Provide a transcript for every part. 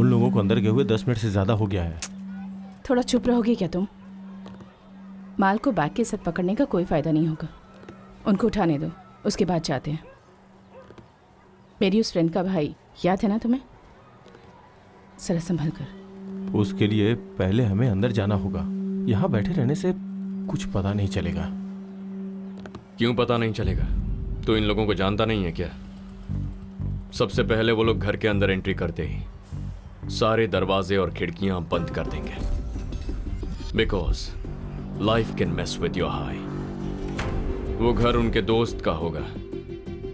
उन लोगों को अंदर गए हुए 10 मिनट से ज्यादा हो गया है। थोड़ा चुप रहोगे क्या तुम? माल को बैग के साथ पकड़ने का कोई फायदा नहीं होगा। उनको उठाने दो, उसके बाद जाते हैं। मेरी उस फ्रेंड का भाई याद है ना तुम्हें? जरा संभल कर। उसके लिए पहले हमें अंदर जाना होगा। यहाँ बैठे रहने से कुछ पता नहीं चलेगा। क्यों पता नहीं चलेगा? तो इन लोगों को जानता नहीं है क्या? सबसे पहले वो लोग घर के अंदर एंट्री करते ही सारे दरवाजे और खिड़कियां बंद कर देंगे, because life can mess with your high. वो घर उनके दोस्त का होगा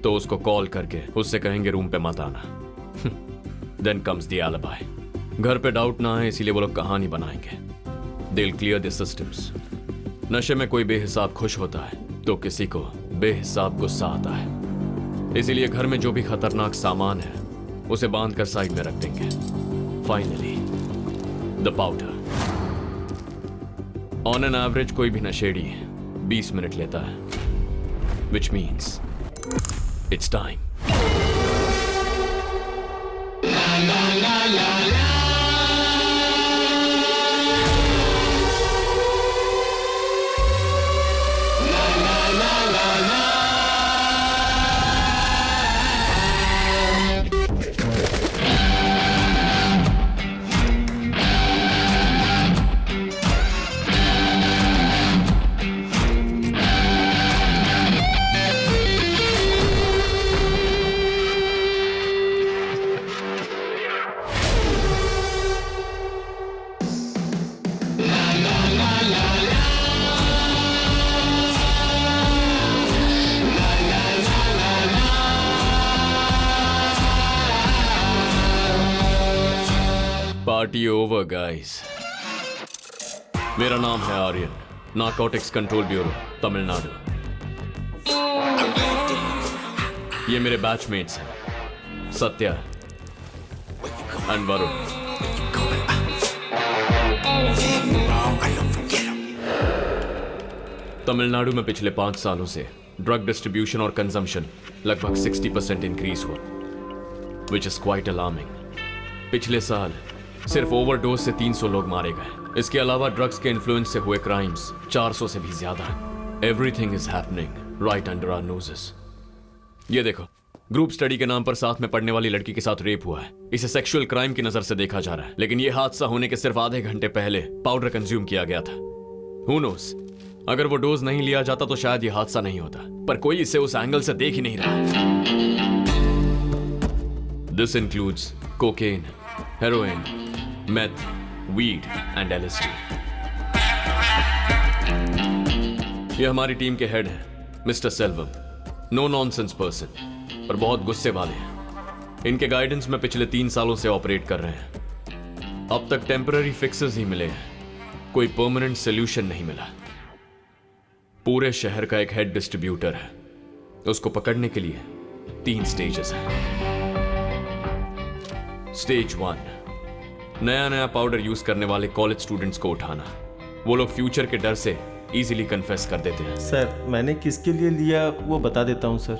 तो उसको कॉल करके उससे कहेंगे रूम पे मत आना। Then comes the alibi. घर पे डाउट ना आए इसीलिए वो लोग कहानी बनाएंगे। They will clear the systems. नशे में कोई बेहिसाब खुश होता है तो किसी को बेहिसाब गुस्सा आता है, इसीलिए घर में जो भी खतरनाक सामान है उसे बांध कर साइड में रख देंगे। Finally the powder. On an average कोई भी नशेड़ी 20 मिनट लेता है, which means it's time. Party over guys. मेरा नाम है Aryan, narcotics control bureau, Tamil Nadu. ये मेरे बैचमेट्स हैं, सत्या एंड वरुण। तमिलनाडु में पिछले 5 सालों से ड्रग डिस्ट्रीब्यूशन और कंजम्पशन लगभग 60% इंक्रीज हुआ, विच इज क्वाइट अलार्मिंग। पिछले साल सिर्फ ओवरडोज से 300 लोग मारे गए। इसके अलावा ड्रग्स के इन्फ्लुएंस से हुए क्राइम्स 400 से भी ज्यादा। Everything is happening right under our noses. ये देखो, ग्रुप स्टडी के नाम पर साथ में पढ़ने वाली लड़की के साथ रेप हुआ है। इसे सेक्सुअल क्राइम की नजर से देखा जा रहा है, लेकिन यह हादसा होने के सिर्फ आधे घंटे पहले पाउडर कंज्यूम किया गया था। हु नोस, अगर वो डोज नहीं लिया जाता तो शायद यह हादसा नहीं होता, पर कोई इसे उस एंगल से देख ही नहीं रहा। This includes cocaine, heroin, meth, weed and LSD। ये हमारी टीम के हेड हैं, mister Selvam. No nonsense person, पर बहुत गुस्से वाले हैं। इनके गाइडेंस में पिछले 3 सालों से ऑपरेट कर रहे हैं। अब तक टेम्पररी फिक्सेस ही मिले हैं, कोई परमानेंट सोल्यूशन नहीं मिला। पूरे शहर का एक हेड डिस्ट्रीब्यूटर है, उसको पकड़ने के लिए 3 स्टेजेस हैं। स्टेज 1, नया पाउडर यूज करने वाले कॉलेज स्टूडेंट्स को उठाना। वो लोग फ्यूचर के डर से इजीली कन्फेस कर देते हैं। सर, मैंने किसके लिए लिया वो बता देता हूँ सर।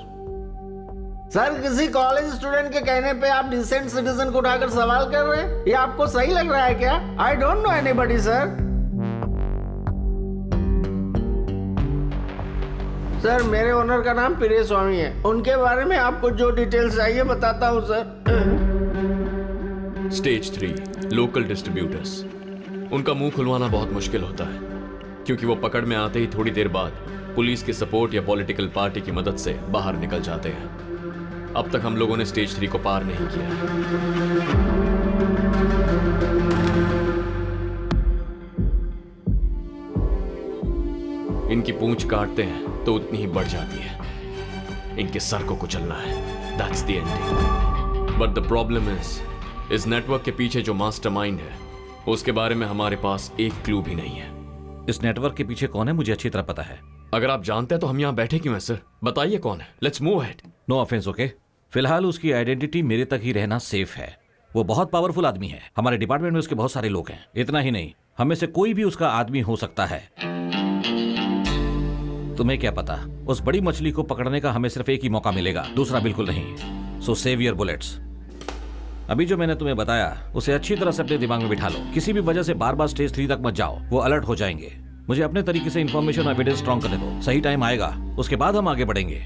सर, किसी कॉलेज स्टूडेंट के कहने पे आप डिसेंट सिटीजन को उठाकर सवाल कर रहे हैं? ये आपको सही लग रहा है क्या? I don't know anybody sir. Sir, मेरे ओनर का नाम प्रिय स्वामी है। उनके बारे में आपको जो डिटेल्स चाहिए बताता हूँ सर। Stage 3, local distributors. उनका मुंह खुलवाना बहुत मुश्किल होता है, क्योंकि वो पकड़ में आते ही थोड़ी देर बाद पुलिस की सपोर्ट या पॉलिटिकल पार्टी की मदद से बाहर निकल जाते हैं। अब तक हम लोगों ने स्टेज 3 को पार नहीं किया है। इनकी पूंछ काटते हैं तो उतनी ही बढ़ जाती है। इनके सर को कुचलना है, that's the ending. But the problem इस नेटवर्क के पीछे जो मास्टरमाइंड है, उसके बारे में हमारे पास एक क्लू भी नहीं है। इस नेटवर्क के पीछे कौन है मुझे अच्छी तरह पता है। अगर आप जानते हैं तो हम यहाँ बैठे क्यों हैं सर? बताइए कौन है। Let's move ahead. No offence, okay. फिलहाल उसकी आइडेंटिटी मेरे तक ही रहना सेफ है। वो बहुत पावरफुल आदमी है। हमारे डिपार्टमेंट में उसके बहुत सारे लोग हैं। इतना ही नहीं, हमें से कोई भी उसका आदमी हो सकता है। तुम्हें क्या पता, उस बड़ी मछली को पकड़ने का हमें सिर्फ एक ही मौका मिलेगा, दूसरा बिल्कुल नहीं। सो सेव योर बुलेट्स। अभी जो मैंने तुम्हें बताया उसे अच्छी तरह से अपने दिमाग में बिठा लो। किसी भी वजह से बार बार स्टेज 3 तक मत जाओ, वो अलर्ट हो जाएंगे। मुझे अपने तरीके से इन्फॉर्मेशन और एविडेंस स्ट्रॉन्ग करने दो। सही टाइम आएगा, उसके बाद हम आगे बढ़ेंगे।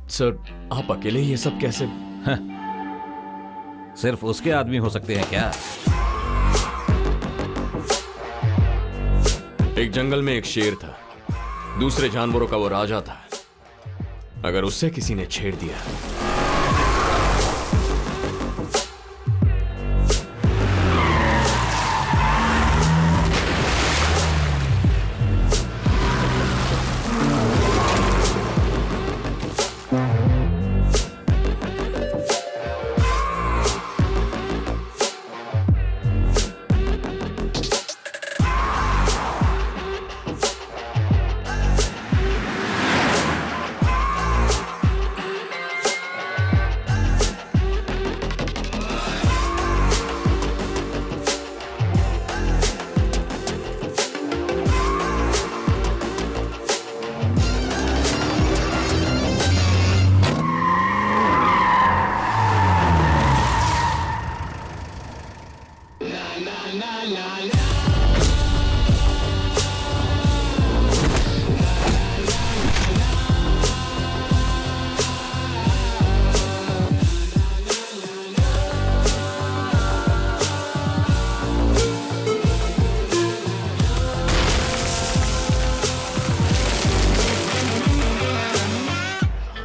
सर, आप अकेले ये सब कैसे? सिर्फ उसके आदमी हो सकते हैं क्या? एक जंगल में एक शेर था, दूसरे जानवरों का वो राजा था। अगर उससे किसी ने छेड़ दिया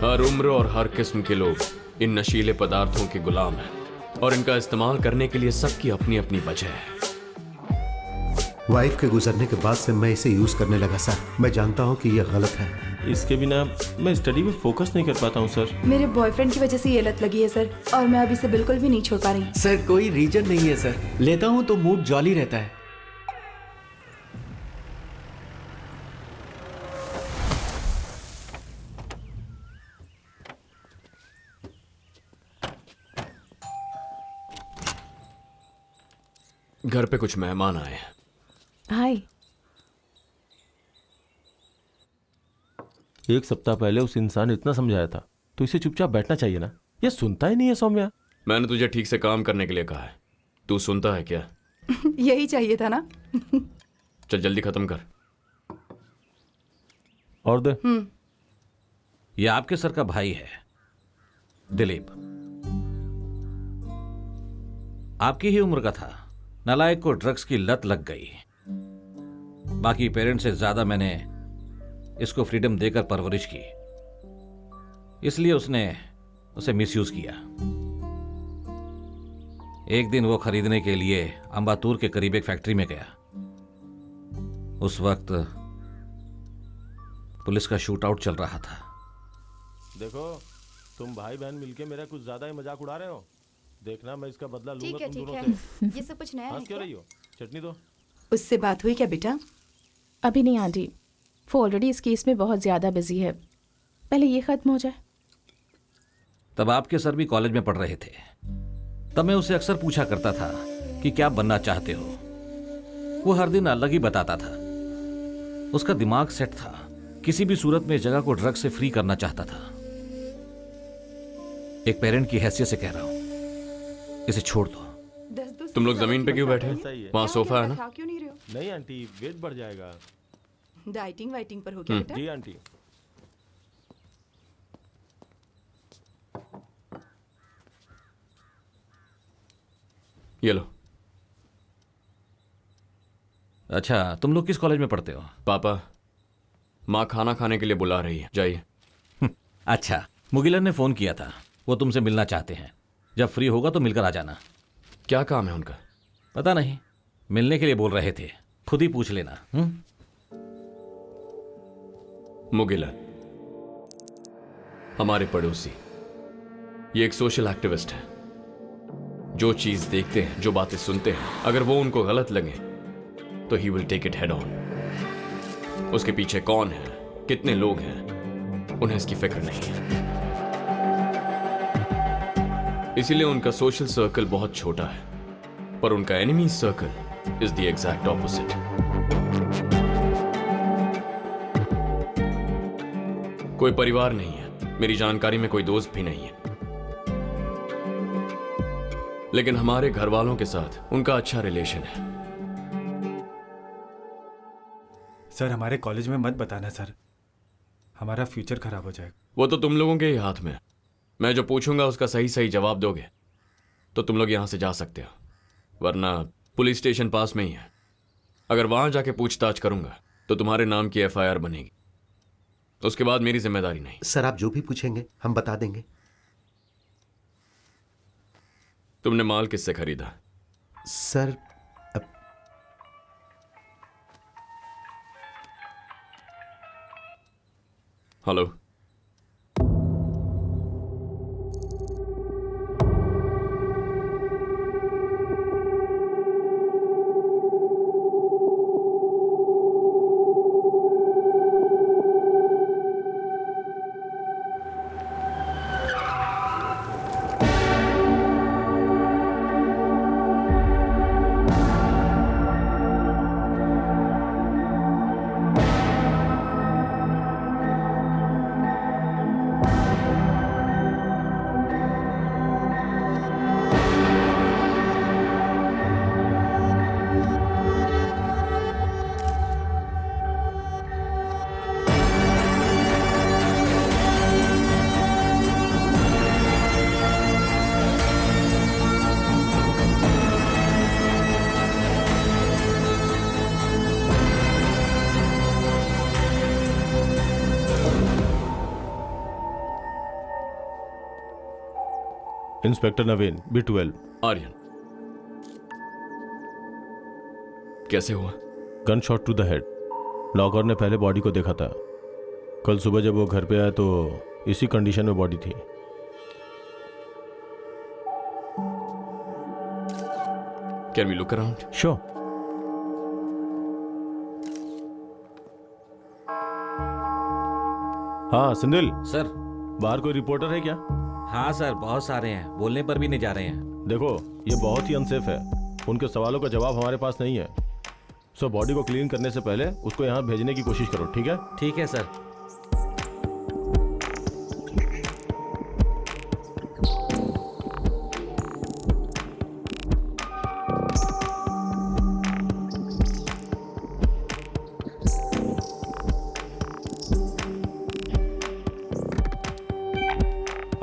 हर उम्र और हर किस्म के लोग इन नशीले पदार्थों के गुलाम हैं और इनका इस्तेमाल करने के लिए सबकी अपनी अपनी वजह है। वाइफ के गुजरने के बाद से मैं इसे यूज करने लगा सर। मैं जानता हूँ कि यह गलत है। इसके बिना मैं स्टडी में फोकस नहीं कर पाता हूँ सर। मेरे बॉयफ्रेंड की वजह से ये लत लगी है सर, और मैं अब इसे बिल्कुल भी नहीं छोड़ पा रही। सर कोई रीजन नहीं है सर, लेता हूँ तो मूड जॉली रहता है। घर पे कुछ मेहमान आए हैं। हाय। एक सप्ताह पहले उस इंसान ने इतना समझाया था, तो इसे चुपचाप बैठना चाहिए ना। ये सुनता ही नहीं है सौम्या। मैंने तुझे ठीक से काम करने के लिए कहा है, तू सुनता है क्या? यही चाहिए था ना। चल जल्दी खत्म कर। और दे। ये आपके सर का भाई है, दिलीप। आपकी ही उम्र का था। नालायक को ड्रग्स की लत लग गई। बाकी पेरेंट्स से ज्यादा मैंने इसको फ्रीडम देकर परवरिश की, इसलिए उसने उसे मिसयूज किया। एक दिन वो खरीदने के लिए अंबातूर के करीब एक फैक्ट्री में गया। उस वक्त पुलिस का शूट आउट चल रहा था। देखो, तुम भाई बहन मिलके मेरा कुछ ज्यादा ही मजाक उड़ा रहे हो। देखना मैं इसका बदला लूंगा तुम दोनों से। ये सब कुछ नया है हंस क्यों क्या? रही हो? चटनी दो। उससे बात हुई क्या बेटा? अभी नहीं आंटी, वो ऑलरेडी इस केस में बहुत ज़्यादा बिजी है। पहले ये खत्म हो जाए। तब आपके सर भी कॉलेज में पढ़ रहे थे। तब मैं उसे अक्सर पूछा करता था कि क्या बनना चाहते हो। वो हर दिन अलग ही बताता था। उसका दिमाग सेट था, किसी भी सूरत में इस जगह को ड्रग से फ्री करना चाहता था। एक पेरेंट की हैसियत से कह रहा हूं, इसे छोड़ दो। तुम लोग जमीन पे क्यों बैठे? सही है। वहां सोफा है ना? खा क्यों नहीं रहे हो? नहीं आंटी, वेट बढ़ जाएगा। डाइटिंग वाइटिंग पर हो गया बेटा? जी आंटी। ये लो। अच्छा, तुम लोग किस कॉलेज में पढ़ते हो? पापा, माँ खाना खाने के लिए बुला रही है, जाइए। अच्छा, मुगिलन ने फोन किया था, वो तुमसे मिलना चाहते हैं। जब फ्री होगा तो मिलकर आ जाना। क्या काम है उनका? पता नहीं, मिलने के लिए बोल रहे थे, खुद ही पूछ लेना। मुगिलन हमारे पड़ोसी, ये एक सोशल एक्टिविस्ट है। जो चीज देखते हैं, जो बातें सुनते हैं, अगर वो उनको गलत लगे तो he will take it head on. उसके पीछे कौन है, कितने लोग हैं, उन्हें इसकी फिक्र नहीं है। इसीलिए उनका सोशल सर्कल बहुत छोटा है, पर उनका enemy circle is the exact opposite. कोई परिवार नहीं है, मेरी जानकारी में कोई दोस्त भी नहीं है। लेकिन हमारे घर वालों के साथ उनका अच्छा रिलेशन है। सर हमारे कॉलेज में मत बताना सर, हमारा फ्यूचर खराब हो जाएगा। वो तो तुम लोगों के ही हाथ में है। मैं जो पूछूंगा उसका सही सही जवाब दोगे तो तुम लोग यहां से जा सकते हो, वरना पुलिस स्टेशन पास में ही है। अगर वहां जाके पूछताछ करूंगा तो तुम्हारे नाम की FIR बनेगी, उसके बाद मेरी जिम्मेदारी नहीं। सर आप जो भी पूछेंगे हम बता देंगे। तुमने माल किससे खरीदा? Sir hello, inspector Naveen, B12। Aryan. कैसे हुआ? Gun shot to the head. नौकर ने पहले बॉडी को देखा था। कल सुबह जब वो घर पे आया तो इसी कंडीशन में बॉडी थी। Can we look around? Sure. हाँ सिंधिल, सर। बाहर कोई रिपोर्टर है क्या? हाँ सर, बहुत सारे हैं, बोलने पर भी नहीं जा रहे हैं। देखो ये बहुत ही अनसेफ है, उनके सवालों का जवाब हमारे पास नहीं है। सो बॉडी को क्लीन करने से पहले उसको यहाँ भेजने की कोशिश करो, ठीक है? ठीक है सर।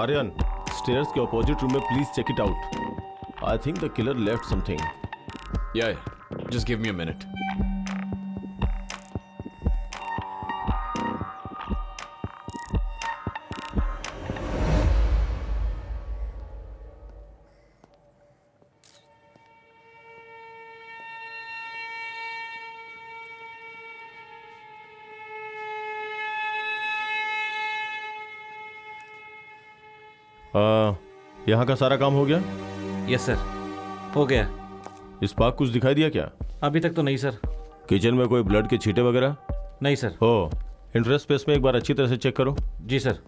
आर्यन, स्टेयर्स के अपोजिट रूम में please check it out. I think the killer left something. या just give me a minute. यहाँ का सारा काम हो गया? यस सर, हो गया। स्पार्क कुछ दिखाई दिया क्या? अभी तक तो नहीं सर। किचन में कोई ब्लड के छींटे वगैरह? नहीं सर। हो, इंटरेस्ट स्पेस में एक बार अच्छी तरह से चेक करो। जी सर।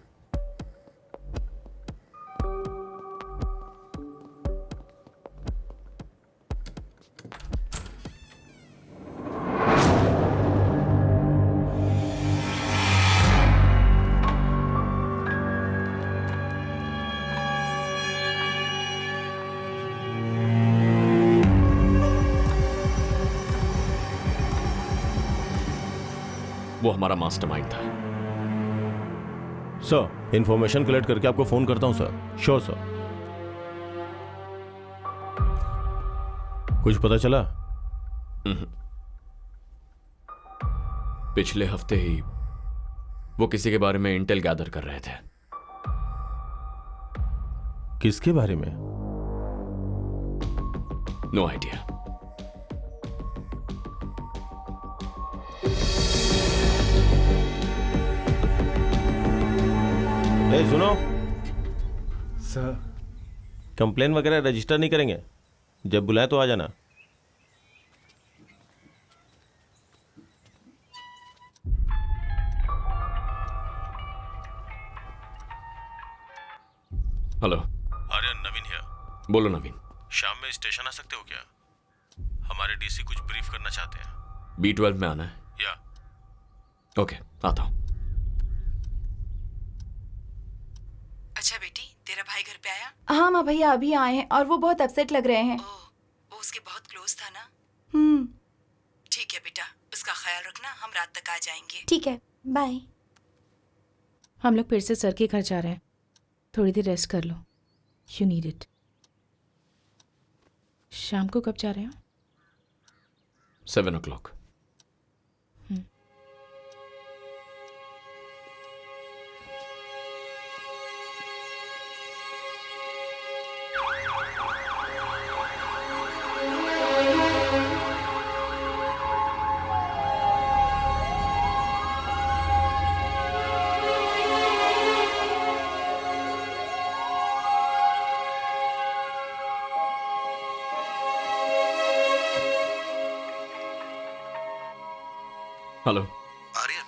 वो हमारा मास्टरमाइंड था। सर, इंफॉर्मेशन कलेक्ट करके आपको फोन करता हूं सर। Sure sir. कुछ पता चला? पिछले हफ्ते ही वो किसी के बारे में इंटेल गैदर कर रहे थे। किसके बारे में? No idea. सुनो सर, कंप्लेन वगैरह रजिस्टर नहीं करेंगे, जब बुलाए तो आ जाना। Hello Aryan, Naveen here. बोलो नवीन। शाम में स्टेशन आ सकते हो क्या? हमारे डीसी कुछ ब्रीफ करना चाहते हैं। B12 में आना है? या ओके, आता हूं। अच्छा बेटी, तेरा भाई घर पे आया? हाँ माँ भैया अभी आए हैं और वो बहुत अपसेट लग रहे हैं। वो उसके बहुत क्लोज था ना। ठीक है बेटा, उसका ख्याल रखना, हम रात तक आ जाएंगे। ठीक है, बाय। हम लोग फिर से सर के घर जा रहे हैं, थोड़ी देर रेस्ट कर लो, यू नीड इट। शाम को कब जा रहे हो? 7 o'clock। हेलो आर्यन,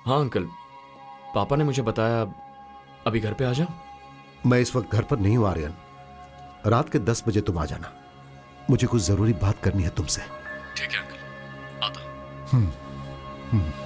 हाँ अंकल, पापा ने मुझे बताया अभी घर पे आ जाओ। मैं इस वक्त घर पर नहीं हूं आर्यन। रात के 10 बजे तुम आ जाना, मुझे कुछ जरूरी बात करनी है तुमसे। ठीक है अंकल, आता हूं।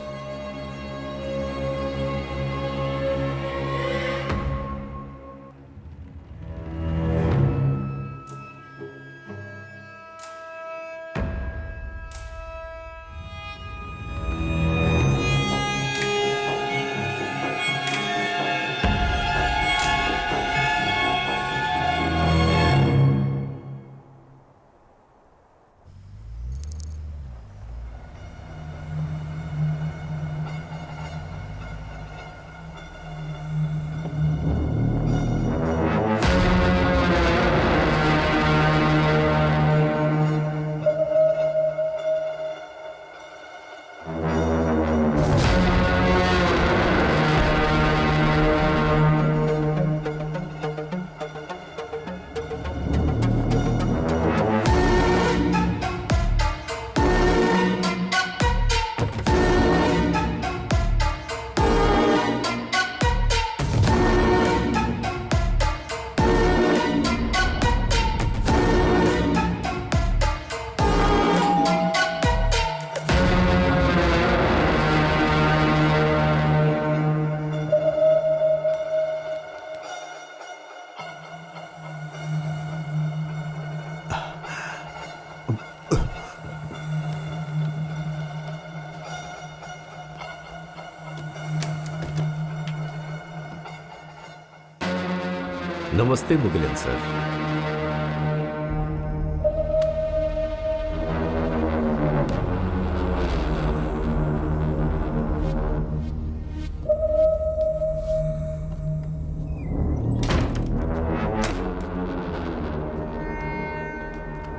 नमस्ते मुगिलन सर।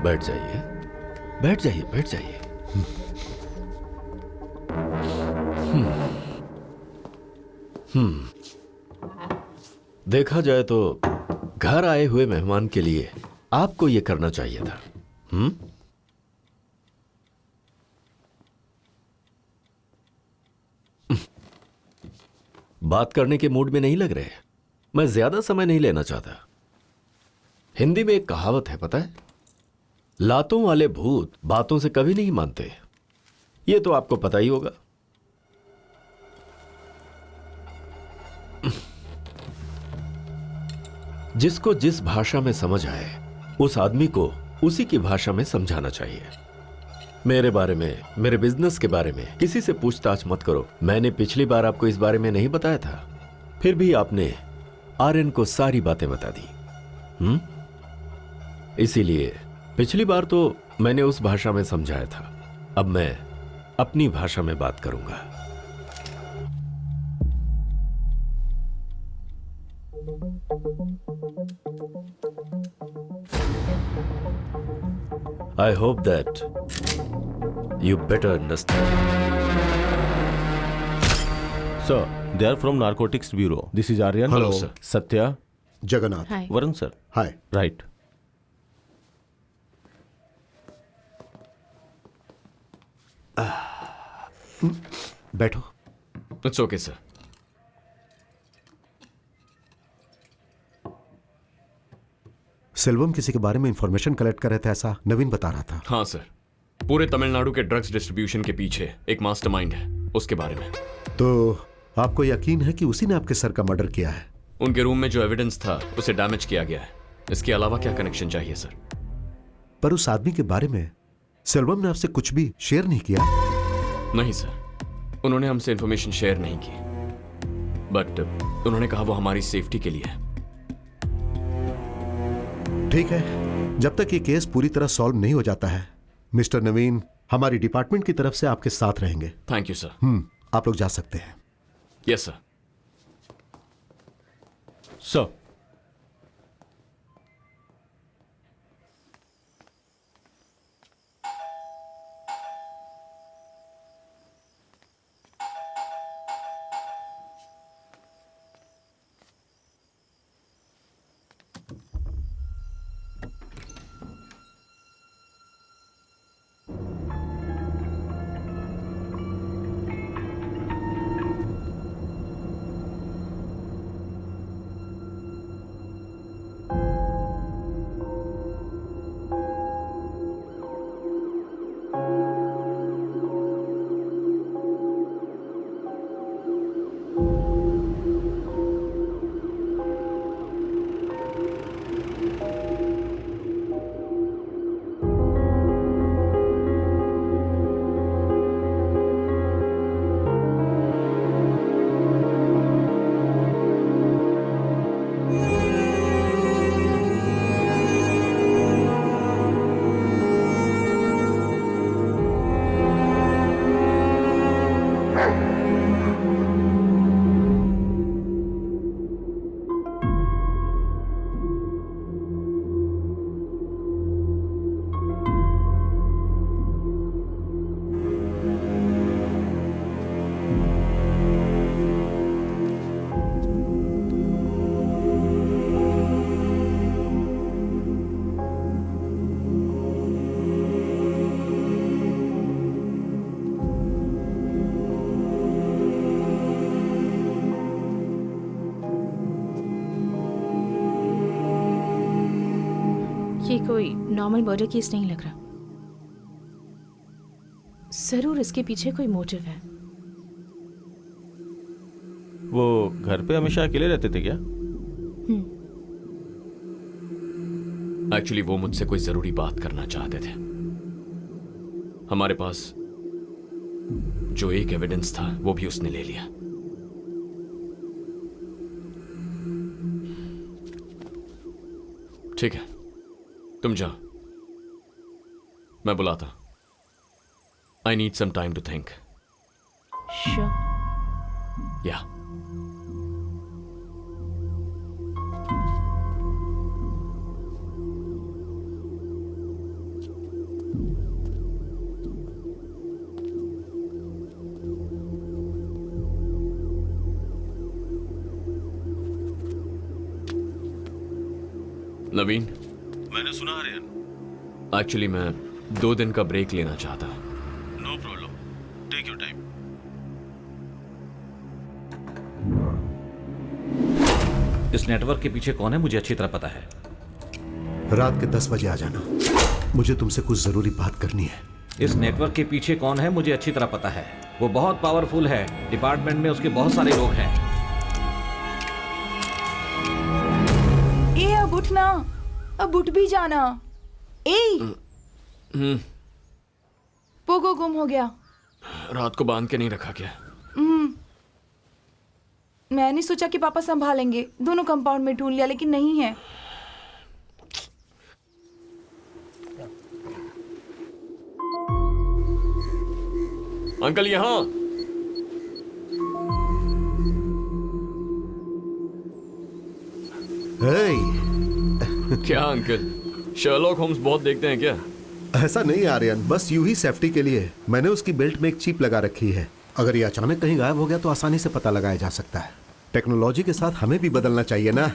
बैठ जाइए, बैठ जाइए, बैठ जाइए। देखा जाए तो घर आए हुए मेहमान के लिए आपको यह करना चाहिए था। बात करने के मूड में नहीं लग रहे। मैं ज्यादा समय नहीं लेना चाहता। हिंदी में एक कहावत है, पता है? लातों वाले भूत बातों से कभी नहीं मानते। यह तो आपको पता ही होगा। जिसको जिस भाषा में समझ आए उस आदमी को उसी की भाषा में समझाना चाहिए। मेरे बारे में, मेरे बिजनेस के बारे में किसी से पूछताछ मत करो। मैंने पिछली बार आपको इस बारे में नहीं बताया था, फिर भी आपने आर्यन को सारी बातें बता दी। इसीलिए पिछली बार तो मैंने उस भाषा में समझाया था, अब मैं अपनी भाषा में बात करूंगा। I hope that you better understand. Sir, they are from Narcotics Bureau. This is Aryan. Hello, sir. Satya. Jagannath. Hi. Varun, sir. Hi. Right. बैठो। It's okay sir. सेल्वम किसी के बारे में इंफॉर्मेशन कलेक्ट कर रहे थे, ऐसा नवीन बता रहा था। हाँ सर, पूरे तमिलनाडु के ड्रग्स डिस्ट्रीब्यूशन के पीछे एक मास्टरमाइंड है, उसके बारे में। तो आपको यकीन है कि उसी ने आपके सर का मर्डर किया है? उनके रूम में जो एविडेंस था उसे डैमेज किया गया है। इसके अलावा क्या कनेक्शन चाहिए सर? पर उस आदमी के बारे में सेल्वम ने आपसे कुछ भी शेयर नहीं किया? नहीं सर, उन्होंने हमसे इंफॉर्मेशन शेयर नहीं की, बट उन्होंने कहा वो हमारी सेफ्टी के लिए है। ठीक है, जब तक ये केस पूरी तरह सॉल्व नहीं हो जाता है, मिस्टर नवीन हमारी डिपार्टमेंट की तरफ से आपके साथ रहेंगे। Thank you sir. आप लोग जा सकते हैं। Yes sir. सर, ये कोई नॉर्मल मर्डर केस नहीं लग रहा। जरूर इसके पीछे कोई मोटिव है। वो घर पे हमेशा अकेले रहते थे क्या? एक्चुअली वो मुझसे कोई जरूरी बात करना चाहते थे। हमारे पास जो एक एविडेंस था वो भी उसने ले लिया। ठीक है, तुम जाओ, मैं बुलाता। I need some time to think. Sure. Yeah Naveen, मैंने सुना आर्यन। एक्चुअली मैं 2 दिन का ब्रेक लेना चाहता। No problem, take your time. इस नेटवर्क के पीछे कौन है मुझे अच्छी तरह पता है। रात के 10 बजे आ जाना, मुझे तुमसे कुछ जरूरी बात करनी है। इस नेटवर्क के पीछे कौन है मुझे अच्छी तरह पता है। वो बहुत पावरफुल है, डिपार्टमेंट में उसके बहुत सारे लोग हैं। अब उठना, अब उठ भी जाना। पोगो गुम हो गया। रात को बांध के नहीं रखा क्या? मैंने सोचा कि पापा संभालेंगे, दोनों कंपाउंड में ढूंढ लिया लेकिन नहीं है। अंकल यहाँ। क्या अंकल, शर्लॉक होम्स बहुत देखते हैं क्या? ऐसा नहीं आर्यन, बस यूं ही सेफ्टी के लिए मैंने उसकी बेल्ट में एक चिप लगा रखी है। अगर ये अचानक कहीं गायब हो गया तो आसानी से पता लगाया जा सकता है। टेक्नोलॉजी के साथ हमें भी बदलना चाहिए ना।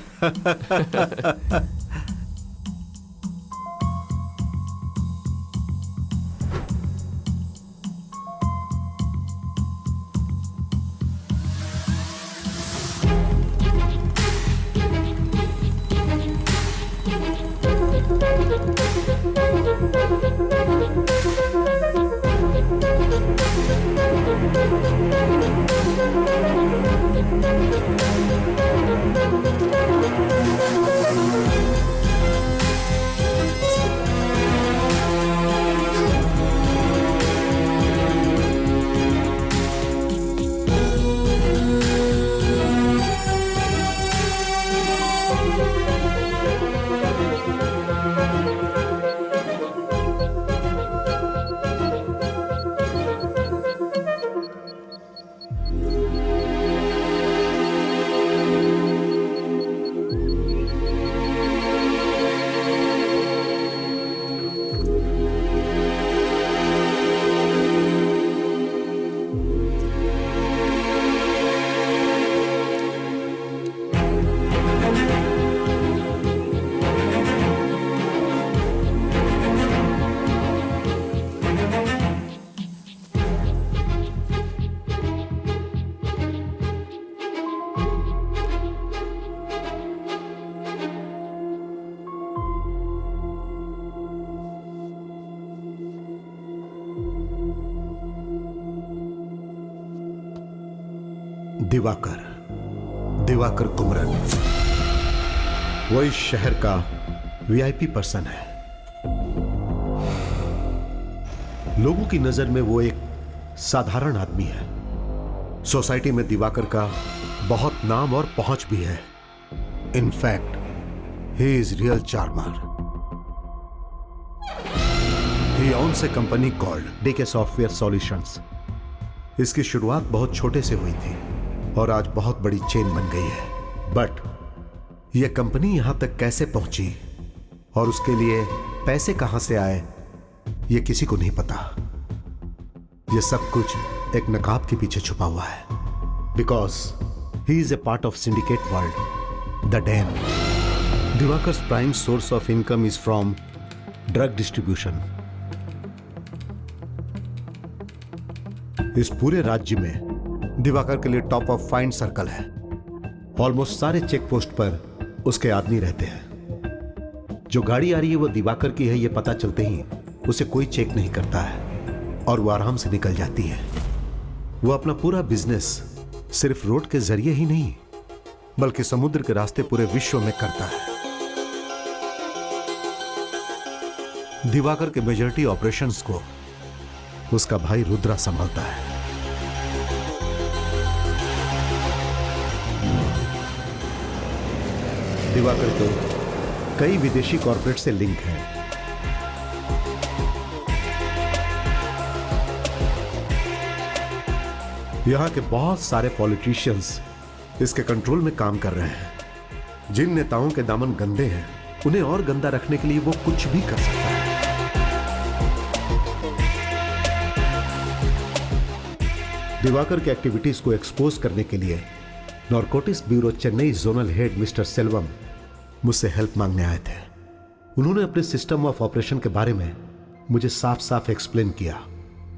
दिवाकर कुमरन, वो इस शहर का वीआईपी पर्सन है। लोगों की नजर में वो एक साधारण आदमी है। सोसाइटी में दिवाकर का बहुत नाम और पहुंच भी है। In fact he is real charmer. He owns a company called DK software solutions. इसकी शुरुआत बहुत छोटे से हुई थी और आज बहुत बड़ी चेन बन गई है। बट यह कंपनी यहां तक कैसे पहुंची और उसके लिए पैसे कहां से आए, यह किसी को नहीं पता। यह सब कुछ एक नकाब के पीछे छुपा हुआ है। Because he is a part of syndicate world, the den. Diwakar's prime source of income is from drug distribution. इस पूरे राज्य में दिवाकर के लिए टॉप ऑफ फाइंड सर्कल है। ऑलमोस्ट सारे चेक पोस्ट पर उसके आदमी रहते हैं। जो गाड़ी आ रही है वो दिवाकर की है, ये पता चलते ही उसे कोई चेक नहीं करता है और वो आराम से निकल जाती है। वो अपना पूरा बिजनेस सिर्फ रोड के जरिए ही नहीं बल्कि समुद्र के रास्ते पूरे विश्व में करता है। दिवाकर के मेजॉरिटी ऑपरेशंस को उसका भाई रुद्रा संभालता है। दिवाकर के कई विदेशी कॉर्पोरेट से लिंक हैं। यहां के बहुत सारे पॉलिटिशियंस इसके कंट्रोल में काम कर रहे हैं। जिन नेताओं के दामन गंदे हैं उन्हें और गंदा रखने के लिए वो कुछ भी कर सकता है। दिवाकर की एक्टिविटीज को एक्सपोज करने के लिए narcotics bureau Chennai zonal head mister Selvam मुझसे हेल्प मांगने आए थे। उन्होंने अपने सिस्टम ऑफ ऑपरेशन के बारे में मुझे साफ साफ एक्सप्लेन किया।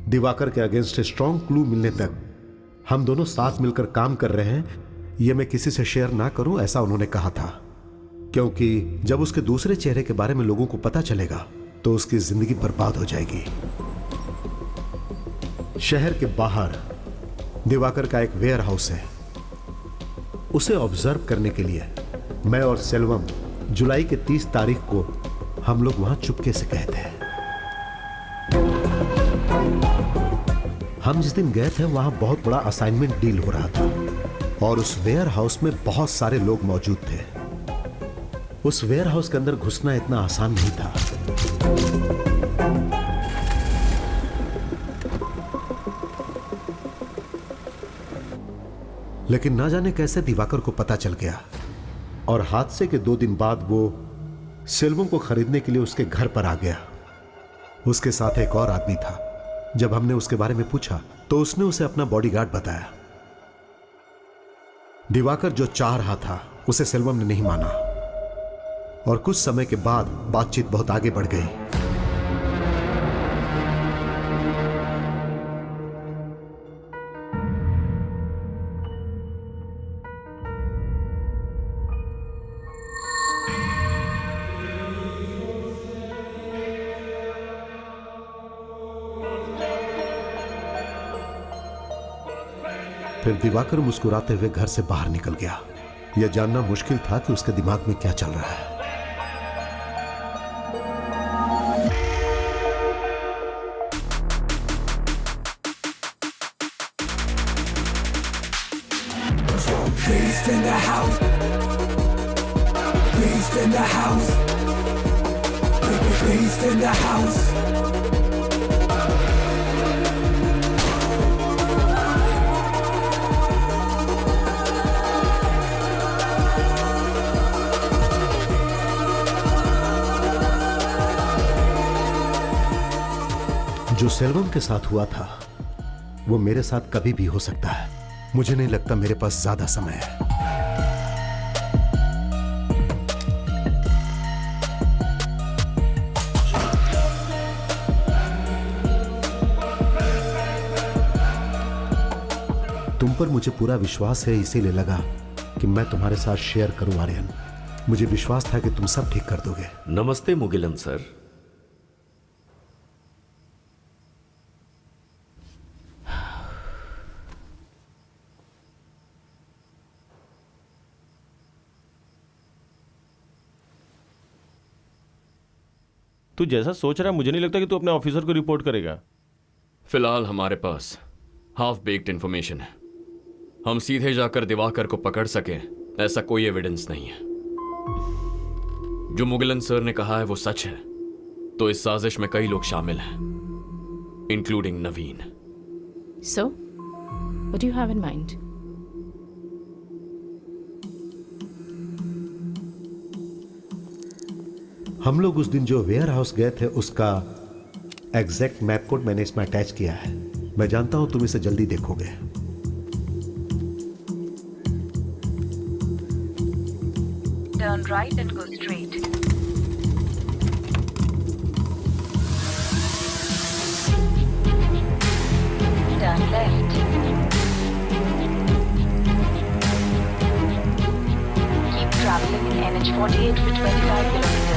दिवाकर के अगेंस्ट स्ट्रॉन्ग क्लू मिलने तक हम दोनों साथ मिलकर काम कर रहे हैं, यह मैं किसी से शेयर ना करूं, ऐसा उन्होंने कहा था। क्योंकि जब उसके दूसरे चेहरे के बारे में लोगों को पता चलेगा तो उसकी जिंदगी बर्बाद हो जाएगी। शहर के बाहर दिवाकर का एक वेयर हाउस है। उसे ऑब्जर्व करने के लिए मैं और सेल्वम जुलाई के 30 तारीख को हम लोग वहां चुपके से गए थे। हम जिस दिन गए थे वहां बहुत बड़ा असाइनमेंट डील हो रहा था और उस वेयर हाउस में बहुत सारे लोग मौजूद थे। उस वेयर हाउस के अंदर घुसना इतना आसान नहीं था। लेकिन ना जाने कैसे दिवाकर को पता चल गया और हादसे के 2 दिन बाद वो सेल्वम को खरीदने के लिए उसके घर पर आ गया। उसके साथ एक और आदमी था। जब हमने उसके बारे में पूछा तो उसने उसे अपना बॉडीगार्ड बताया। दिवाकर जो चाह रहा था उसे सेल्वम ने नहीं माना और कुछ समय के बाद बातचीत बहुत आगे बढ़ गई। फिर दिवाकर मुस्कुराते हुए घर से बाहर निकल गया। यह जानना मुश्किल था कि उसके दिमाग में क्या चल रहा है। Beast in the house. Beast in the house. Beast in the house. जो सेल्वम के साथ हुआ था वो मेरे साथ कभी भी हो सकता है। मुझे नहीं लगता मेरे पास ज्यादा समय है। तुम पर मुझे पूरा विश्वास है, इसीलिए लगा कि मैं तुम्हारे साथ शेयर करूं आर्यन। मुझे विश्वास था कि तुम सब ठीक कर दोगे। नमस्ते मुगिलन सर। तू जैसा सोच रहा है मुझे नहीं लगता कि तू अपने ऑफिसर को रिपोर्ट करेगा। फिलहाल हमारे पास हाफ बेक्ड इंफॉर्मेशन है। हम सीधे जाकर दिवाकर को पकड़ सके ऐसा कोई एविडेंस नहीं है। जो मुगिलन सर ने कहा है वो सच है तो इस साजिश में कई लोग शामिल हैं, including Naveen. So, what do you have in mind? हम लोग उस दिन जो वेयर हाउस गए थे उसका एग्जैक्ट मैप कोड मैंने इसमें अटैच किया है। मैं जानता हूं तुम इसे जल्दी देखोगे। Turn right and go straight. Turn left. Keep traveling in NH 48 for 25 kilometers.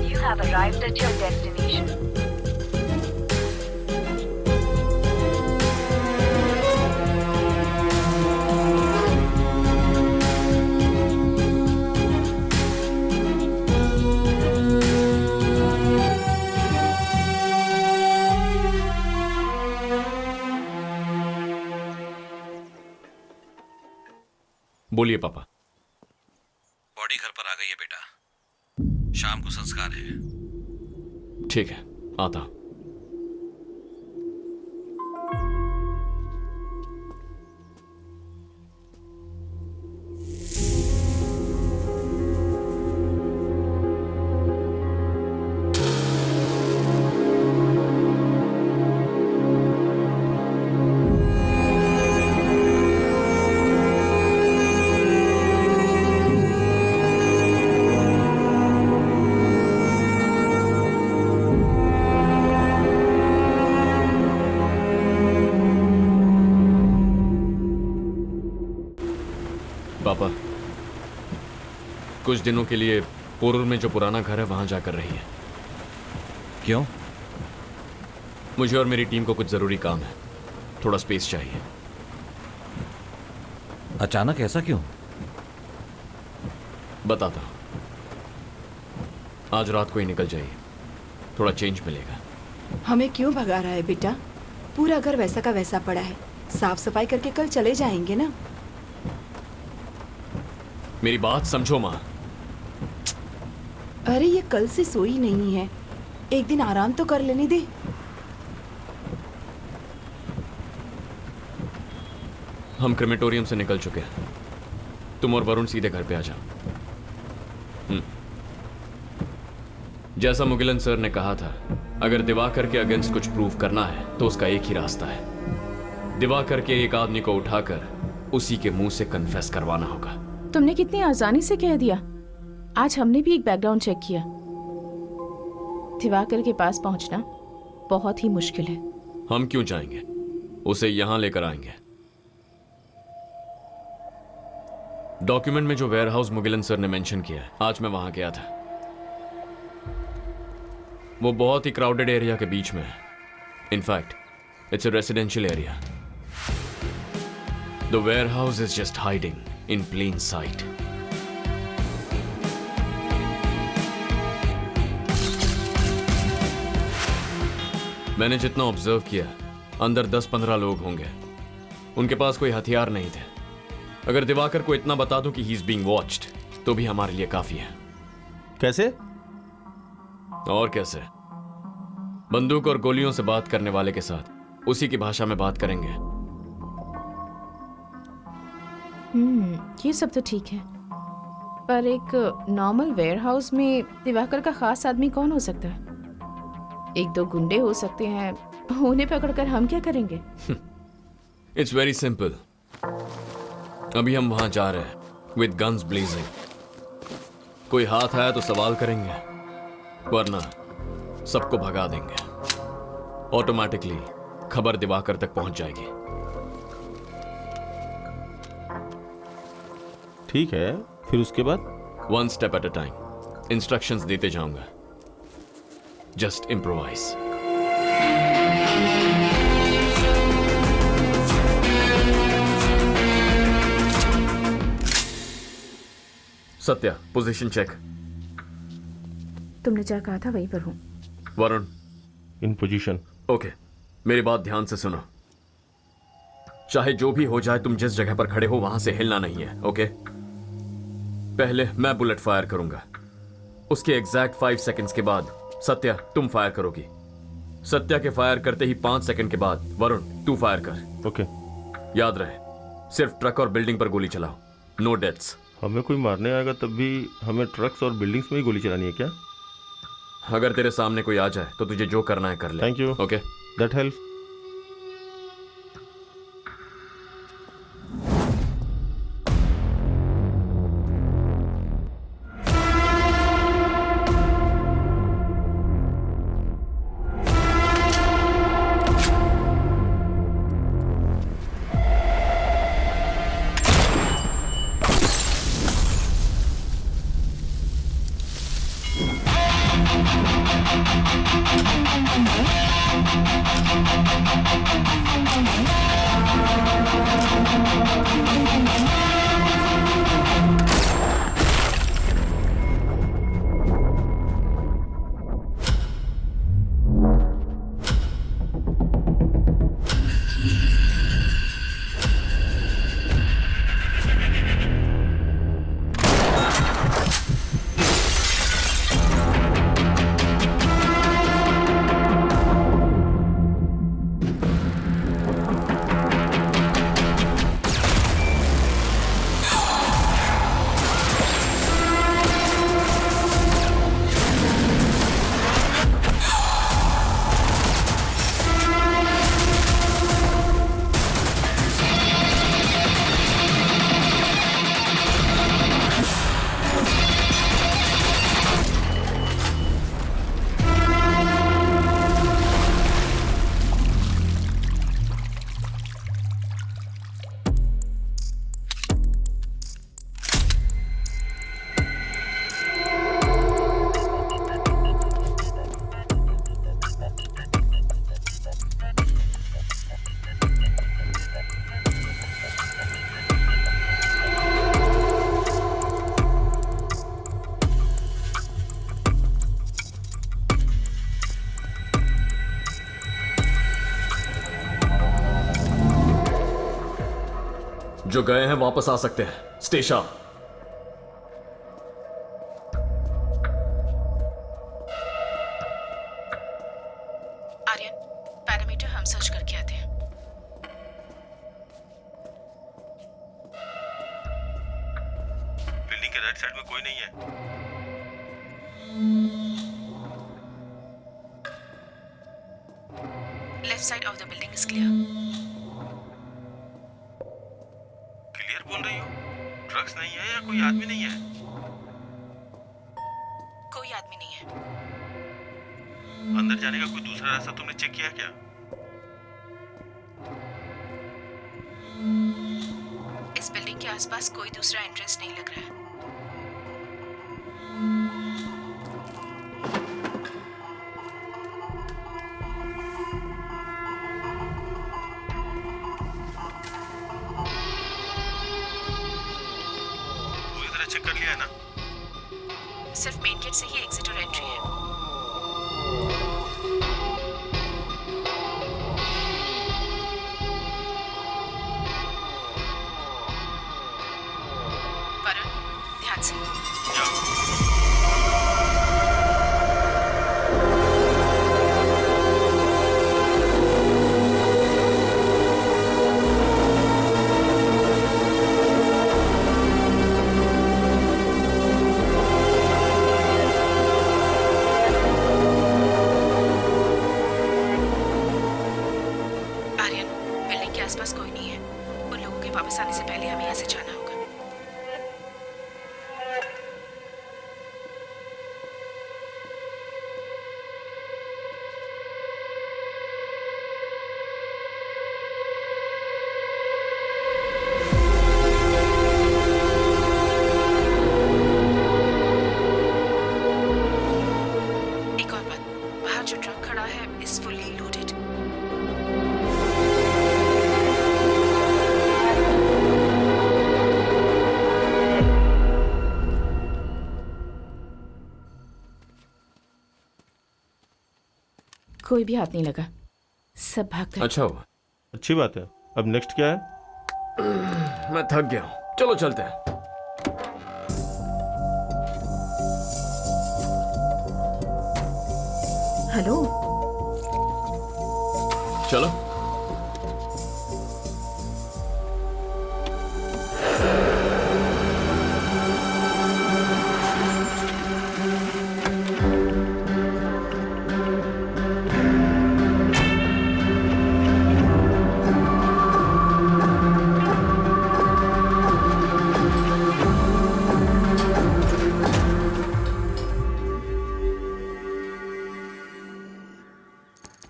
You have arrived at your destination. बोलिए पापा। बॉडी घर पर आ गई है बेटा, शाम को संस्कार है। ठीक है, आता हूं। पापा, कुछ दिनों के लिए पोरूर में जो पुराना घर है वहां जाकर रही है। क्यों? मुझे और मेरी टीम को कुछ जरूरी काम है, थोड़ा स्पेस चाहिए। अचानक ऐसा क्यों? बताता हूं। आज रात को ही निकल जाइए, थोड़ा चेंज मिलेगा। हमें क्यों भगा रहा है बेटा? पूरा घर वैसा का वैसा पड़ा है, साफ सफाई करके कल चले जाएंगे ना। मेरी बात समझो माँ। अरे ये कल से सोई नहीं है, एक दिन आराम तो कर लेने दे। हम क्रेमेटोरियम से निकल चुके हैं, तुम और वरुण सीधे घर पे आ जाओ। जैसा मुगिलन सर ने कहा था, अगर दिवाकर के अगेंस्ट कुछ प्रूव करना है तो उसका एक ही रास्ता है, दिवाकर के एक आदमी को उठाकर उसी के मुंह से कन्फेस करवाना होगा। तुमने कितनी आसानी से कह दिया। आज हमने भी एक बैकग्राउंड चेक किया। दिवाकर के पास पहुंचना बहुत ही मुश्किल है। हम क्यों जाएंगे, उसे यहां लेकर आएंगे। डॉक्यूमेंट में जो वेयरहाउस मुगिलन सर ने मेंशन किया है, आज मैं वहां गया था। वो बहुत ही क्राउडेड एरिया के बीच में है। In fact it's a residential area. The warehouse is just hiding in plain sight. मैंने जितना ऑब्जर्व किया, अंदर 10-15 लोग होंगे। उनके पास कोई हथियार नहीं थे। अगर दिवाकर को इतना बता दूं कि ही इज बीइंग वॉच्ड, तो भी हमारे लिए काफी है। कैसे? और कैसे? बंदूक और गोलियों से बात करने वाले के साथ उसी की भाषा में बात करेंगे। ये सब तो ठीक है, पर एक नॉर्मल वेयरहाउस में दिवाकर का खास आदमी कौन हो सकता है? 1-2 गुंडे हो सकते हैं, उन्हें पकड़कर हम क्या करेंगे? It's very simple. अभी हम वहां जा रहे हैं विद गन्स ब्लेजिंग। कोई हाथ आया तो सवाल करेंगे, वरना सबको भगा देंगे। ऑटोमेटिकली खबर दिवाकर तक पहुंच जाएगी। ठीक है, फिर उसके बाद? 1 step at a time। Instructions देते जाऊंगा। Just improvise. Satya, position check. तुमने जहाँ कहा था वहीं पर हूँ। वरुण, इन पोजीशन। ओके, मेरी बात ध्यान से सुनो। चाहे जो भी हो जाए, तुम जिस जगह पर खड़े हो वहां से हिलना नहीं है, ओके? पहले मैं बुलेट फायर करूंगा, उसके एग्जैक्ट 5 सेकंड्स के बाद सत्या तुम फायर करोगी। सत्या के फायर करते ही 5 सेकंड के बाद वरुण तू फायर कर। ओके। याद रहे, सिर्फ ट्रक और बिल्डिंग पर गोली चलाओ, नो डेथ्स। हमें कोई मारने आएगा तब भी हमें ट्रक्स और बिल्डिंग्स में ही गोली चलानी है क्या? अगर तेरे सामने कोई आ जाए तो तुझे जो करना है कर ले। Thank you. Okay, that helps. जो गए हैं वापस आ सकते हैं। स्टेशन। आर्यन, पैरामीटर हम सर्च करके आते हैं। बिल्डिंग के राइट साइड में कोई नहीं है। Left side of the building is clear. Clear बोल रही हो? ड्रग्स नहीं है या कोई आदमी नहीं है? कोई आदमी नहीं है। अंदर जाने का कोई दूसरा रास्ता तुमने चेक किया क्या? इस बिल्डिंग के आसपास कोई दूसरा एंट्रेंस नहीं लग रहा है। पूरी तरह चेक कर लिया है ना? सिर्फ मेन गेट से ही एग्जिट और एंट्री है। वरुण, ध्यान से। आर्यन, बिल्डिंग के आसपास कोई नहीं है। उन लोगों के वापस आने से पहले हमें यहाँ से जाना होगा। एक और बात, बाहर जो ट्रक खड़ा है इज फुल्ली लोडेड। कोई भी हाथ नहीं लगा, सब भाग गए। अच्छा हुआ। अच्छी बात है। अब नेक्स्ट क्या है? मैं थक गया हूँ, चलो चलते हैं। हेलो, चलो।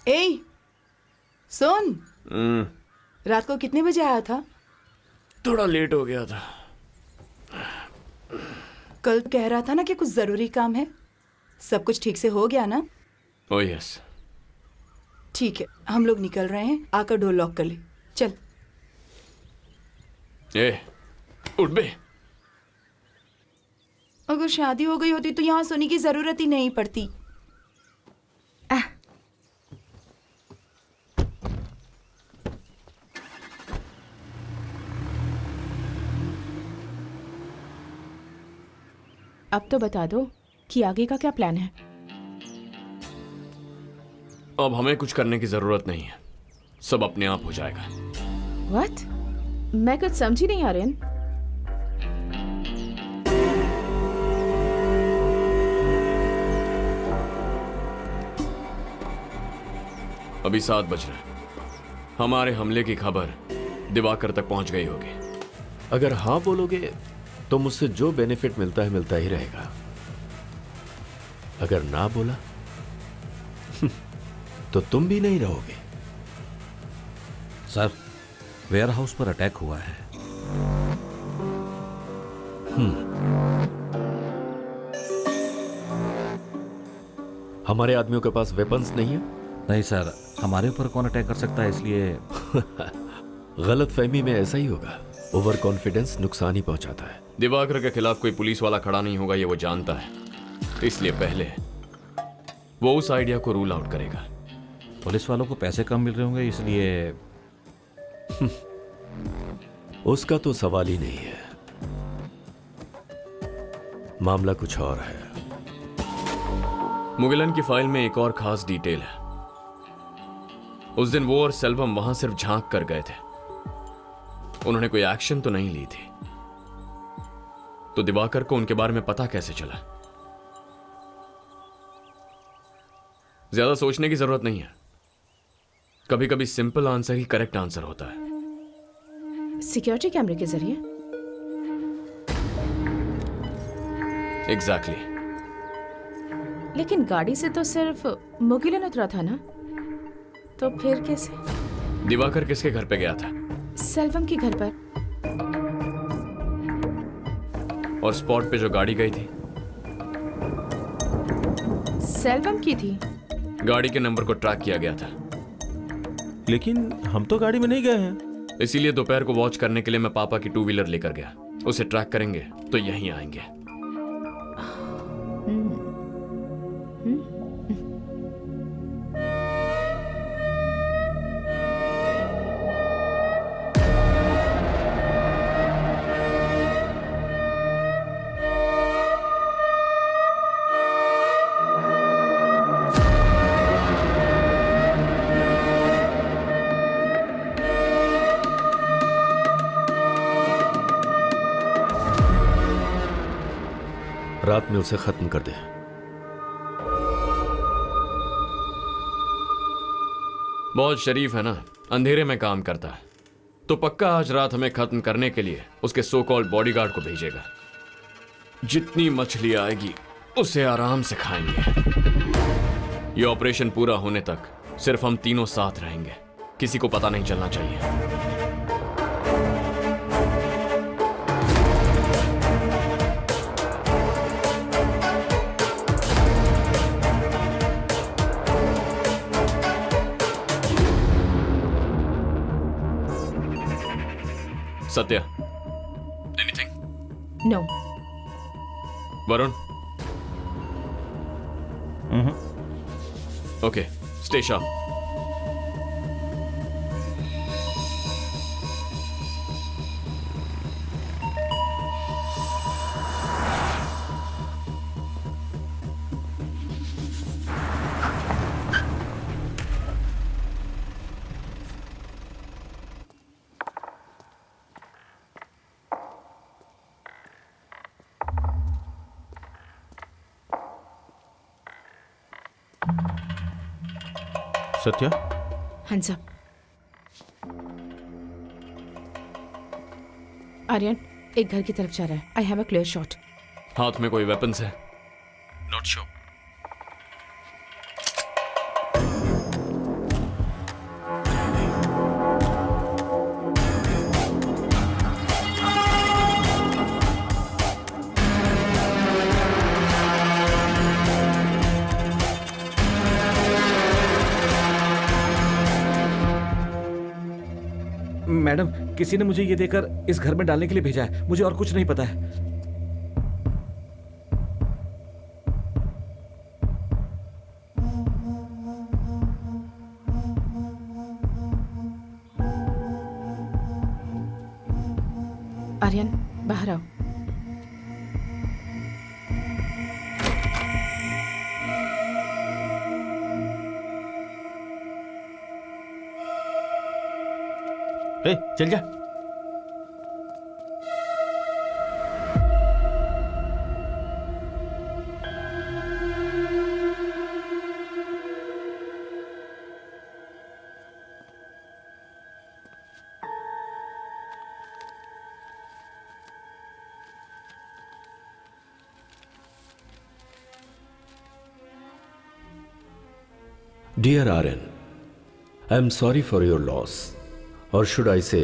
ए, सुन, रात को कितने बजे आया था? थोड़ा लेट हो गया था। कल कह रहा था ना कि कुछ जरूरी काम है। सब कुछ ठीक से हो गया ना? Oh yes. ठीक है, हम लोग निकल रहे हैं। आकर डोर लॉक कर ले। चल। ए, उठ बे। अगर शादी हो गई होती तो यहाँ सोने की जरूरत ही नहीं पड़ती। अब तो बता दो कि आगे का क्या प्लान है। अब हमें कुछ करने की जरूरत नहीं है, सब अपने आप हो जाएगा। व्हाट? मैं कुछ समझी नहीं आर्यन। अभी 7 बज रहे हैं। हमारे हमले की खबर दिवाकर तक पहुंच गई होगी। अगर हाँ बोलोगे तो मुझसे जो बेनिफिट मिलता है मिलता ही रहेगा। अगर ना बोला तो तुम भी नहीं रहोगे। सर, वेयर हाउस पर अटैक हुआ है। हमारे आदमियों के पास वेपन्स नहीं है? नहीं सर, हमारे ऊपर कौन अटैक कर सकता है, इसलिए गलत फहमी में ऐसा ही होगा। ओवर कॉन्फिडेंस नुकसान ही पहुंचाता है। दिवाकर के खिलाफ कोई पुलिस वाला खड़ा नहीं होगा, ये वो जानता है। इसलिए पहले वो उस आइडिया को रूल आउट करेगा। पुलिस वालों को पैसे कम मिल रहे होंगे, इसलिए उसका तो सवाल ही नहीं है। मामला कुछ और है। मुगिलन की फाइल में एक और खास डिटेल है। उस दिन वो और सेल्वम वहां सिर्फ झांक कर गए थे, उन्होंने कोई एक्शन तो नहीं ली थी। तो दिवाकर को उनके बारे में पता कैसे चला? ज्यादा सोचने की जरूरत नहीं है। कभी कभी सिंपल आंसर ही करेक्ट आंसर होता है। सिक्योरिटी कैमरे के जरिए? एग्जैक्टली। लेकिन गाड़ी से तो सिर्फ मुगिलन उतरा था ना, तो फिर कैसे? दिवाकर किसके घर पे गया था? सेल्वम के घर पर। और स्पॉट पे जो गाड़ी गई थी सेल्वम की थी। गाड़ी के नंबर को ट्रैक किया गया था। लेकिन हम तो गाड़ी में नहीं गए हैं। इसीलिए दोपहर को वॉच करने के लिए मैं पापा की 2 व्हीलर लेकर गया। उसे ट्रैक करेंगे तो यहीं आएंगे। रात में उसे खत्म कर दे। बहुत शरीफ है ना, अंधेरे में काम करता है। तो पक्का आज रात हमें खत्म करने के लिए उसके सो कॉल्ड बॉडीगार्ड को भेजेगा। जितनी मछली आएगी उसे आराम से खाएंगे। ये ऑपरेशन पूरा होने तक सिर्फ हम तीनों साथ रहेंगे, किसी को पता नहीं चलना चाहिए। Satya, anything? No. Varun? Okay, Stay sharp. Satya, हाँ साहब। आर्यन एक घर की तरफ जा रहा है। I have a clear shot. हाथ में कोई वेपन्स है? Not sure. मैडम, किसी ने मुझे ये देकर इस घर में डालने के लिए भेजा है। मुझे और कुछ नहीं पता है। आर्यन बाहर आओ। ए, चल जा। Dear Aryan, I am sorry for your loss. और शुड आई से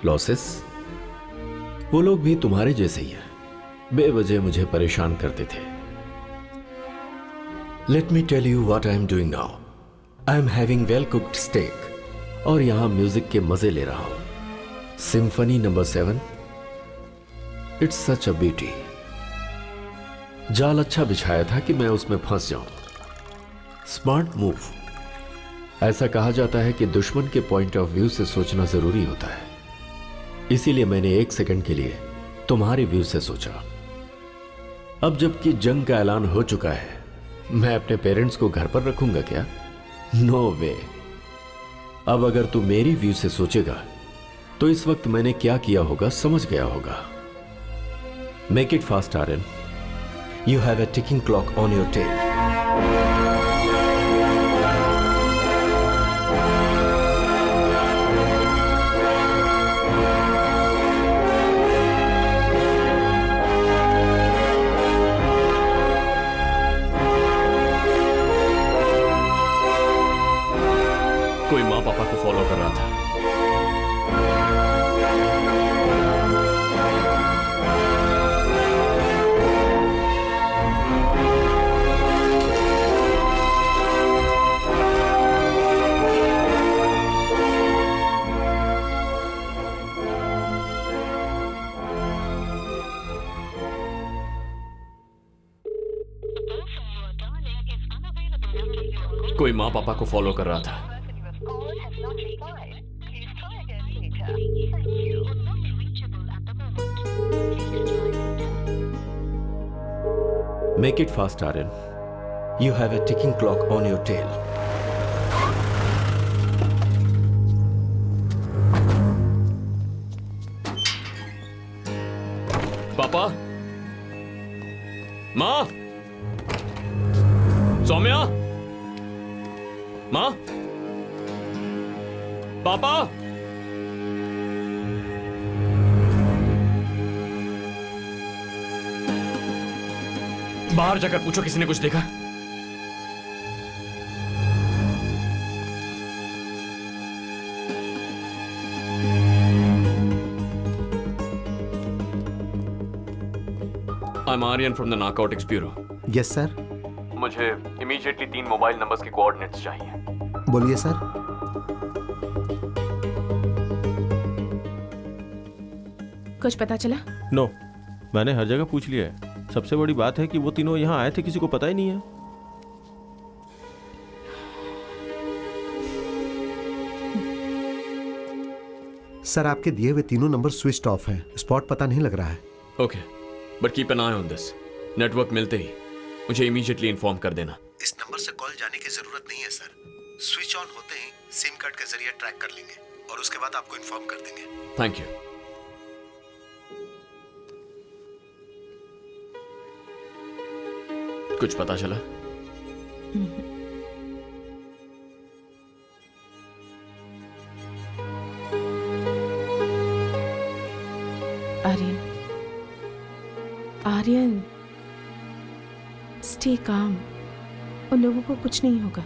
लॉसेस? वो लोग भी तुम्हारे जैसे ही हैं, बेवजह मुझे परेशान करते थे। Let me tell you what I am doing now. I am having well cooked steak और यहां म्यूजिक के मजे ले रहा हूं। Symphony number 7, it's such a beauty. जाल अच्छा बिछाया था कि मैं उसमें फंस जाऊं। Smart move. ऐसा कहा जाता है कि दुश्मन के पॉइंट ऑफ व्यू से सोचना जरूरी होता है, इसीलिए मैंने एक सेकंड के लिए तुम्हारे व्यू से सोचा। अब जबकि जंग का ऐलान हो चुका है, मैं अपने पेरेंट्स को घर पर रखूंगा क्या? नो वे। अब अगर तू मेरी व्यू से सोचेगा तो इस वक्त मैंने क्या किया होगा समझ गया होगा। Make it fast Aryan, you have a ticking clock on your tail. कोई माँ पापा को फॉलो कर रहा था। कोई माँ पापा को फॉलो कर रहा था। Make it fast, Aryan. You have a ticking clock on your tail. पापा, माँ, सौम्या, माँ, पापा। बाहर जाकर पूछो किसी ने कुछ देखा? I'm Aryan from the Narcotics Bureau. Yes sir. मुझे इमीडिएटली 3 मोबाइल नंबर्स के कोऑर्डिनेट्स चाहिए। बोलिए सर। कुछ पता चला? नो, मैंने हर जगह पूछ लिया है। सबसे बड़ी बात है कि वो तीनों यहाँ आए थे, किसी को पता ही नहीं है। सर आपके दिए हुए तीनों नंबर स्विच ऑफ हैं, स्पॉट पता नहीं लग रहा है। Okay, but keep an I on this. Network मिलते ही मुझे इमीडिएटली इन्फॉर्म कर देना। इस नंबर से कॉल जाने की जरूरत नहीं है सर, स्विच ऑन होते ही सिम कार्ड के जरिए ट्रैक कर लेंगे और उसके बाद आपको इन्फॉर्म कर देंगे। Thank you. कुछ पता चला? Aryan, Aryan, stay calm. उन लोगों को कुछ नहीं होगा।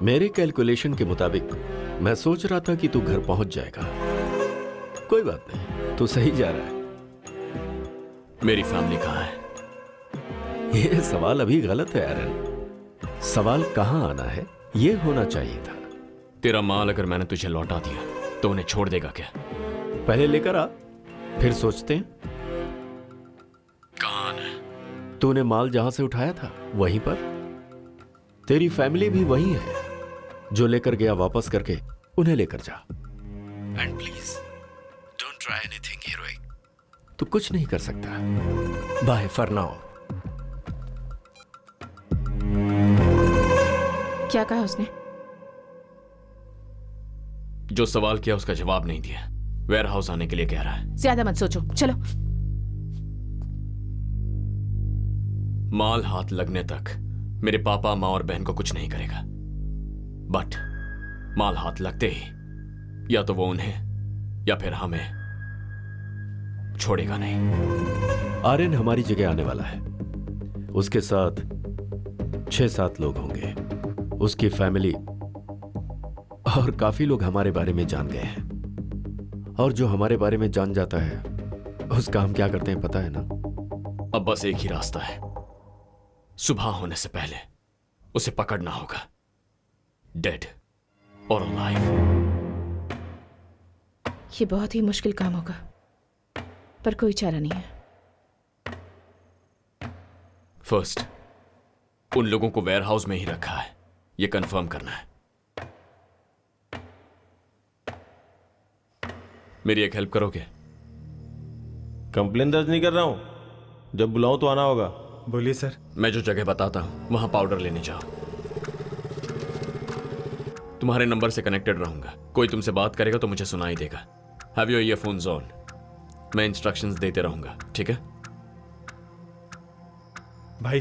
मेरे कैलकुलेशन के मुताबिक मैं सोच रहा था कि तू घर पहुंच जाएगा। कोई बात नहीं, तू सही जा रहा है। मेरी फैमिली कहाँ है? ये सवाल अभी गलत है आर्यन। सवाल कहाँ आना है ये होना चाहिए था। तेरा माल अगर मैंने तुझे लौटा दिया तो उन्हें छोड़ देगा क्या? पहले लेकर आ, फिर सोचते हैं। कहाँ है? तूने माल जहां से उठाया था वहीं पर। तेरी फैमिली भी वही है। जो लेकर गया वापस करके उन्हें लेकर जा। And please don't try anything heroic. तू कुछ नहीं कर सकता। Bye for now. क्या कहा उसने? जो सवाल किया उसका जवाब नहीं दिया। वेयर हाउस आने के लिए कह रहा है। ज्यादा मत सोचो, चलो। माल हाथ लगने तक मेरे पापा, माँ और बहन को कुछ नहीं करेगा। बट माल हाथ लगते ही या तो वो उन्हें या फिर हमें छोड़ेगा नहीं। आर्यन हमारी जगह आने वाला है। उसके साथ 6-7 लोग होंगे, उसकी फैमिली और काफी लोग हमारे बारे में जान गए हैं। और जो हमारे बारे में जान जाता है उसका हम क्या करते हैं पता है ना? अब बस एक ही रास्ता है। सुबह होने से पहले उसे पकड़ना होगा, डेड और अलाइव। ये बहुत ही मुश्किल काम होगा, पर कोई चारा नहीं है। फर्स्ट, उन लोगों को वेयरहाउस में ही रखा है, ये कंफर्म करना है। मेरी एक हेल्प करोगे? कंप्लेन दर्ज नहीं कर रहा हूं, जब बुलाऊं तो आना होगा। बोलिए सर। मैं जो जगह बताता हूं वहां पाउडर लेने जाओ। तुम्हारे नंबर से कनेक्टेड रहूंगा। कोई तुमसे बात करेगा तो मुझे सुनाई देगा। Have your earphones on. मैं इंस्ट्रक्शंस देते रहूंगा, ठीक है? भाई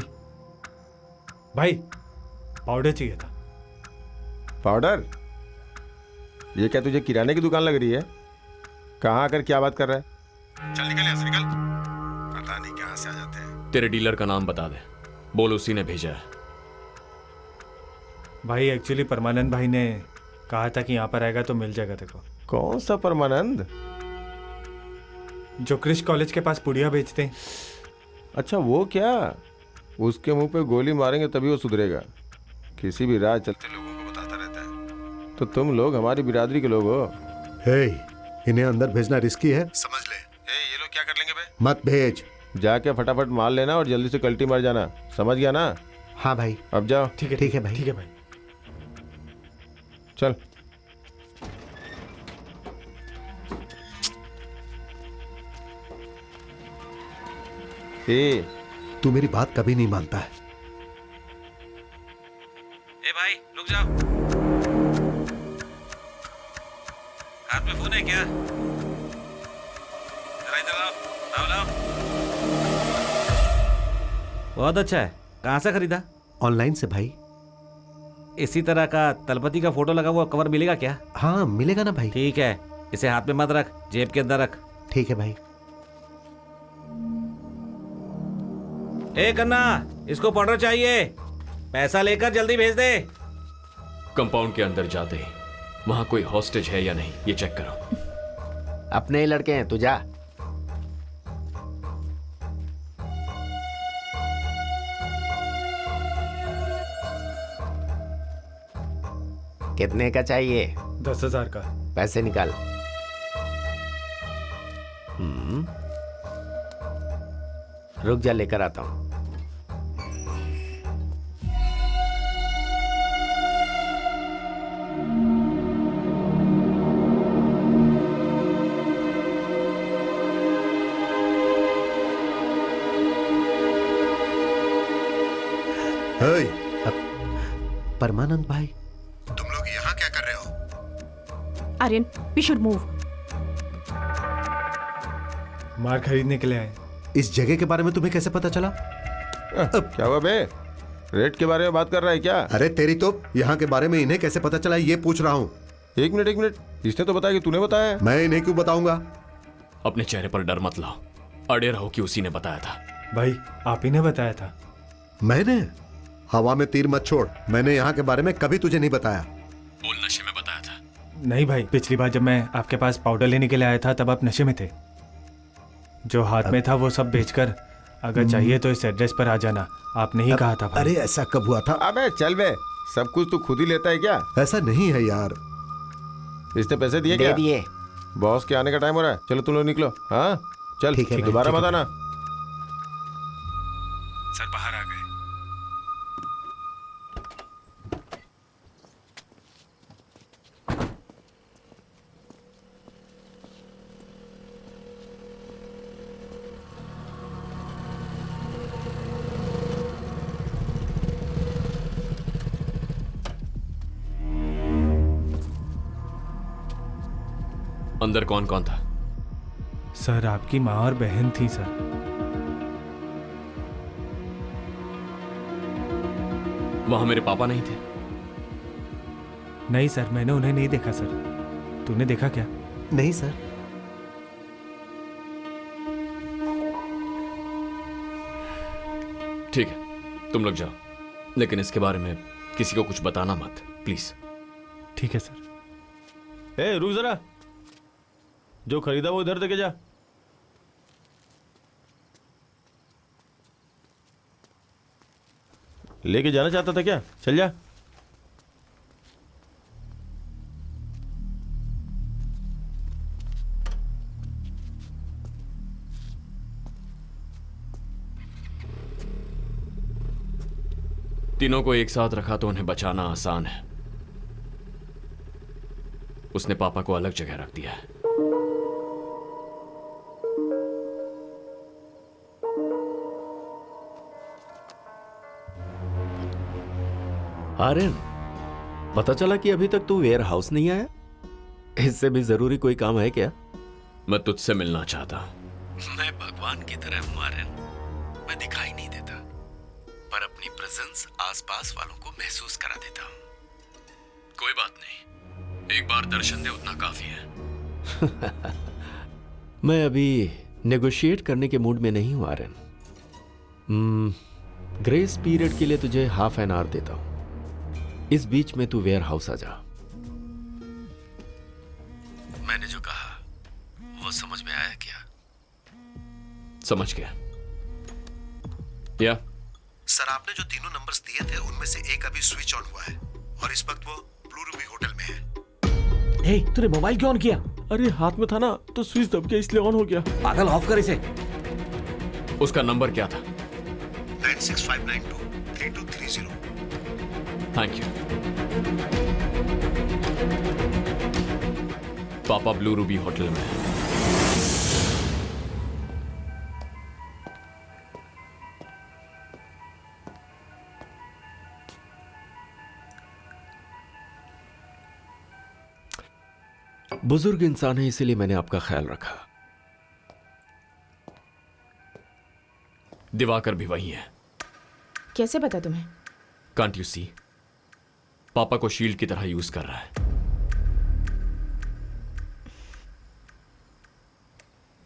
पाउडर चाहिए था। पाउडर? ये क्या तुझे किराने की दुकान लग रही है? कहाँ आकर क्या बात कर रहा है? चल निकल यहाँ से, निकल। पता नहीं कहाँ से आ जाते हैं। तेरे डीलर का नाम बता दे, बोल उसी ने भेजा है। भाई एक्चुअली परमानंद भाई ने कहा था कि यहाँ पर आएगा तो मिल जाएगा देखो। कौन सा परमानंद? जो क्रिश कॉलेज के पास पुड़िया बेचते हैं। अच्छा वो क्या? उसके मुंह पे गोली मारेंगे तभी वो सुधरेगा। किसी भी राह चलते लोगों को बताता रहता है। तो तुम लोग हमारी बिरादरी के लोग हो। हे, इन्हें अंदर भेजना रिस्की है, समझ ले। ये लोग क्या कर लेंगे बे? मत भेज। जाके फटाफट माल लेना और जल्दी से कल्टी मार जाना, समझ गया ना? हाँ भाई। अब जाओ। ठीक है भाई। ठीक है भाई। चल। तू मेरी बात कभी नहीं मानता है। ए भाई रुक जाओ। हाथ में फोन है क्या? जरा इधर आओ। लाओ। बहुत अच्छा है। कहाँ से खरीदा? ऑनलाइन से भाई। इसी तरह का तलपति का फोटो लगा हुआ कवर मिलेगा क्या? हाँ मिलेगा ना भाई। ठीक है, इसे हाथ में मत रख, जेब के अंदर रख। ठीक है भाई। ए कन्ना, इसको पाउडर चाहिए, पैसा लेकर जल्दी भेज दे। कंपाउंड के अंदर जाते ही वहां कोई हॉस्टेज है या नहीं ये चेक करो। अपने ही लड़के हैं, तू जा। कितने का चाहिए? 10,000 का। पैसे निकाल। रुक जा, लेकर आता हूं। परमानंद भाई, तुम लोग यहाँ क्या कर रहे हो? Aryan, we should move. मार खरीदने के लिए आए। इस जगह के बारे में तुम्हें कैसे पता चला? क्या हुआ बे? रेट के बारे में बात कर रहा है क्या? अरे तेरी तो, यहाँ के बारे में इन्हें कैसे पता चला ये पूछ रहा हूँ। एक मिनट, इसने तो बताया कि तूने बताया है। मैं इन्हें क्यों बताऊंगा? अपने चेहरे पर डर मत लाओ, अड़े रहो कि उसी ने बताया था। भाई आप ही ने बताया था। मैंने? हवा में तीर मत छोड़, मैंने यहाँ के बारे में कभी तुझे नहीं बताया। बोल नशे में बताया था। नहीं भाई, पिछली बार जब मैं आपके पास पाउडर लेने के लिए आया था तब आप नशे में थे। जो हाथ में था वो सब बेचकर अगर चाहिए तो इस एड्रेस पर आ जाना, आपने ही कहा था भाई। अरे ऐसा कब हुआ था? अबे चल बे, सब कुछ तू खुद ही लेता है क्या? ऐसा नहीं है यार। इसने पैसे दिए दे क्या? दिए। बॉस के आने का टाइम हो रहा है, चलो तुम लोग निकलो। हाँ चल, ठीक है भाई, दोबारा ठीक मत है। आना। सर बाहर आ गए। अंदर कौन कौन था? सर आपकी माँ और बहन थी सर। वहां मेरे पापा नहीं थे? नहीं सर, मैंने उन्हें नहीं देखा सर। तूने देखा क्या? नहीं सर। ठीक है, तुम लोग जाओ, लेकिन इसके बारे में किसी को कुछ बताना मत, प्लीज। ठीक है सर। ए रुक जरा, जो खरीदा वो इधर देके जा। लेके जाना चाहता था क्या? चल जा। तीनों को एक साथ रखा तो उन्हें बचाना आसान है। उसने पापा को अलग जगह रख दिया है। आर्यन, पता चला कि अभी तक तू वेयर हाउस नहीं आया? इससे भी जरूरी कोई काम है क्या? मैं तुझसे मिलना चाहता हूं। मैं भगवान की तरह हूं आर्यन, मैं दिखाई नहीं देता, पर अपनी प्रेजेंस आसपास वालों को महसूस करा देता हूं। कोई बात नहीं, एक बार दर्शन दे उतना काफी है। मैं अभी नेगोशिएट करने के मूड में नहीं हूं आर्यन। ग्रेस पीरियड के लिए तुझे हाफ एन आवर देता हूं। इस बीच में तू वेयर हाउस आ जा। मैंने जो कहा वो समझ में आया क्या? समझ गया। या सर, आपने जो तीनों नंबर्स दिए थे उनमें से एक अभी स्विच ऑन हुआ है और इस वक्त वो ब्लू रूबी होटल में है। हे, तूने मोबाइल क्यों ऑन किया? अरे हाथ में था ना तो स्विच दब गया इसलिए ऑन हो गया। पागल, ऑफ कर इसे। उसका नंबर क्या था? 9659232330। Thank you. पापा ब्लू रूबी होटल में है। बुजुर्ग इंसान है इसीलिए मैंने आपका ख्याल रखा। दिवाकर भी वही है। कैसे पता तुम्हें? Can't you see? पापा को शील्ड की तरह यूज कर रहा है।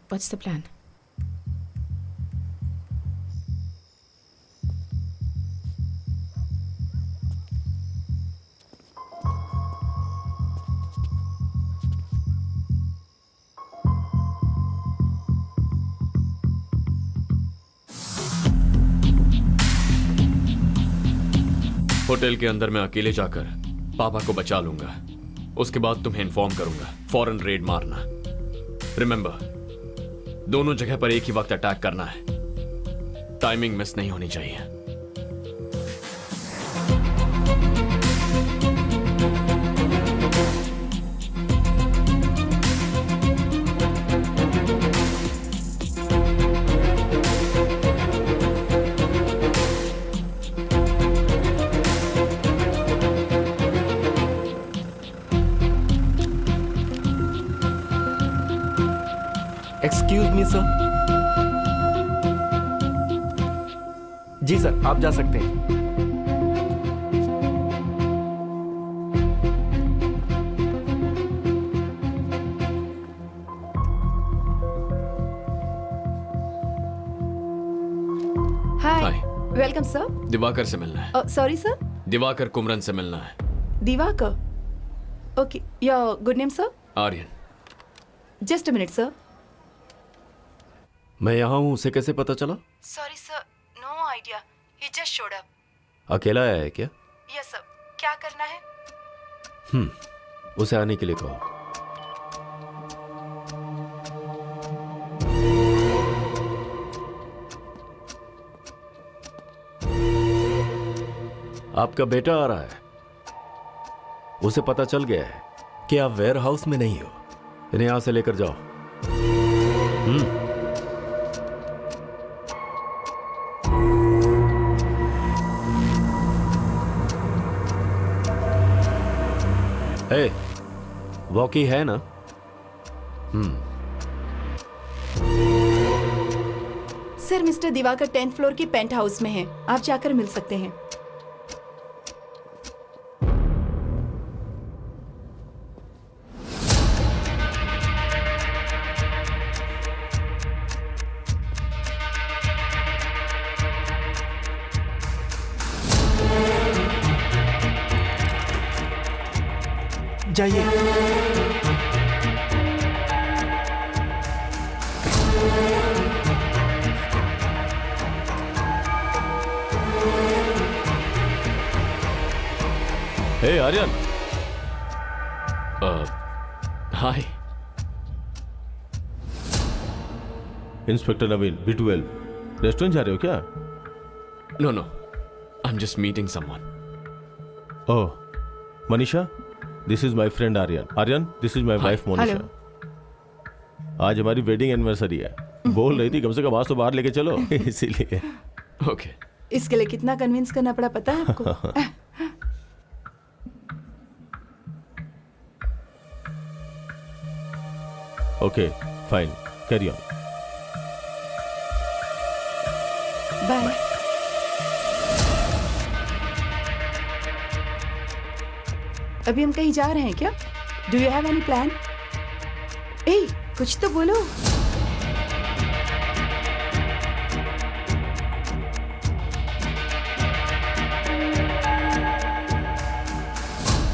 What's the plan? होटल के अंदर मैं अकेले जाकर पापा को बचा लूंगा। उसके बाद तुम्हें इन्फॉर्म करूंगा। फौरन रेड मारना। रिमेंबर, दोनों जगह पर एक ही वक्त अटैक करना है। टाइमिंग मिस नहीं होनी चाहिए। Excuse me sir. जी सर, आप जा सकते हैं। Hi, hi. Welcome sir. Diwakar से मिलना है। Sorry sir. दिवाकर कुमरन से मिलना है। Divakar. Okay, your good name sir? Aryan. Just a minute sir. मैं यहाँ हूँ, उसे कैसे पता चला? Sorry sir, no idea, he just showed up. अकेला आया है क्या? Yes sir. क्या करना है? उसे आने के लिए कहो। आपका बेटा आ रहा है। उसे पता चल गया है कि आप वेयर हाउस में नहीं हो। इन्हें यहां से लेकर जाओ। ए, वॉकी है ना? Sir, mister Divakar 10th floor की पेंट हाउस में है। आप जाकर मिल सकते हैं। जाइए। Hey Aryan. Hi. Inspector Naveen, B12। Restaurant जा रहे हो क्या? No no, I am just meeting someone. Oh, Manisha, this is my friend Aryan. Aryan, this is my wife Monisha. आज हमारी वेडिंग एनिवर्सरी है। बोल रही थी कम से कम आज तो बाहर लेके चलो, इसीलिए। ओके। इसके लिए कितना कन्विंस करना पड़ा पता है आपको? Okay, fine, carry on. Bye. अभी हम कहीं जा रहे हैं क्या? Do you have any plan? ए, कुछ तो बोलो।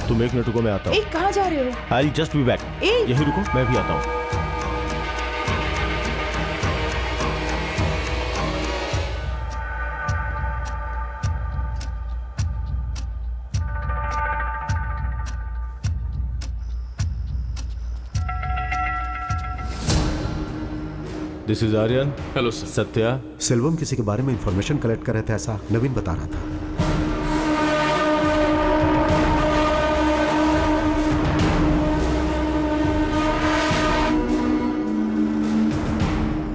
तुम एक मिनट रुको, मैं आता हूँ। ए, कहाँ जा रहे हो? I just be back. यही रुको, मैं भी आता हूँ। This is Aryan. Hello sir. Satya. Selvam किसी के बारे में इंफॉर्मेशन कलेक्ट कर रहे थे, ऐसा नवीन बता रहा था।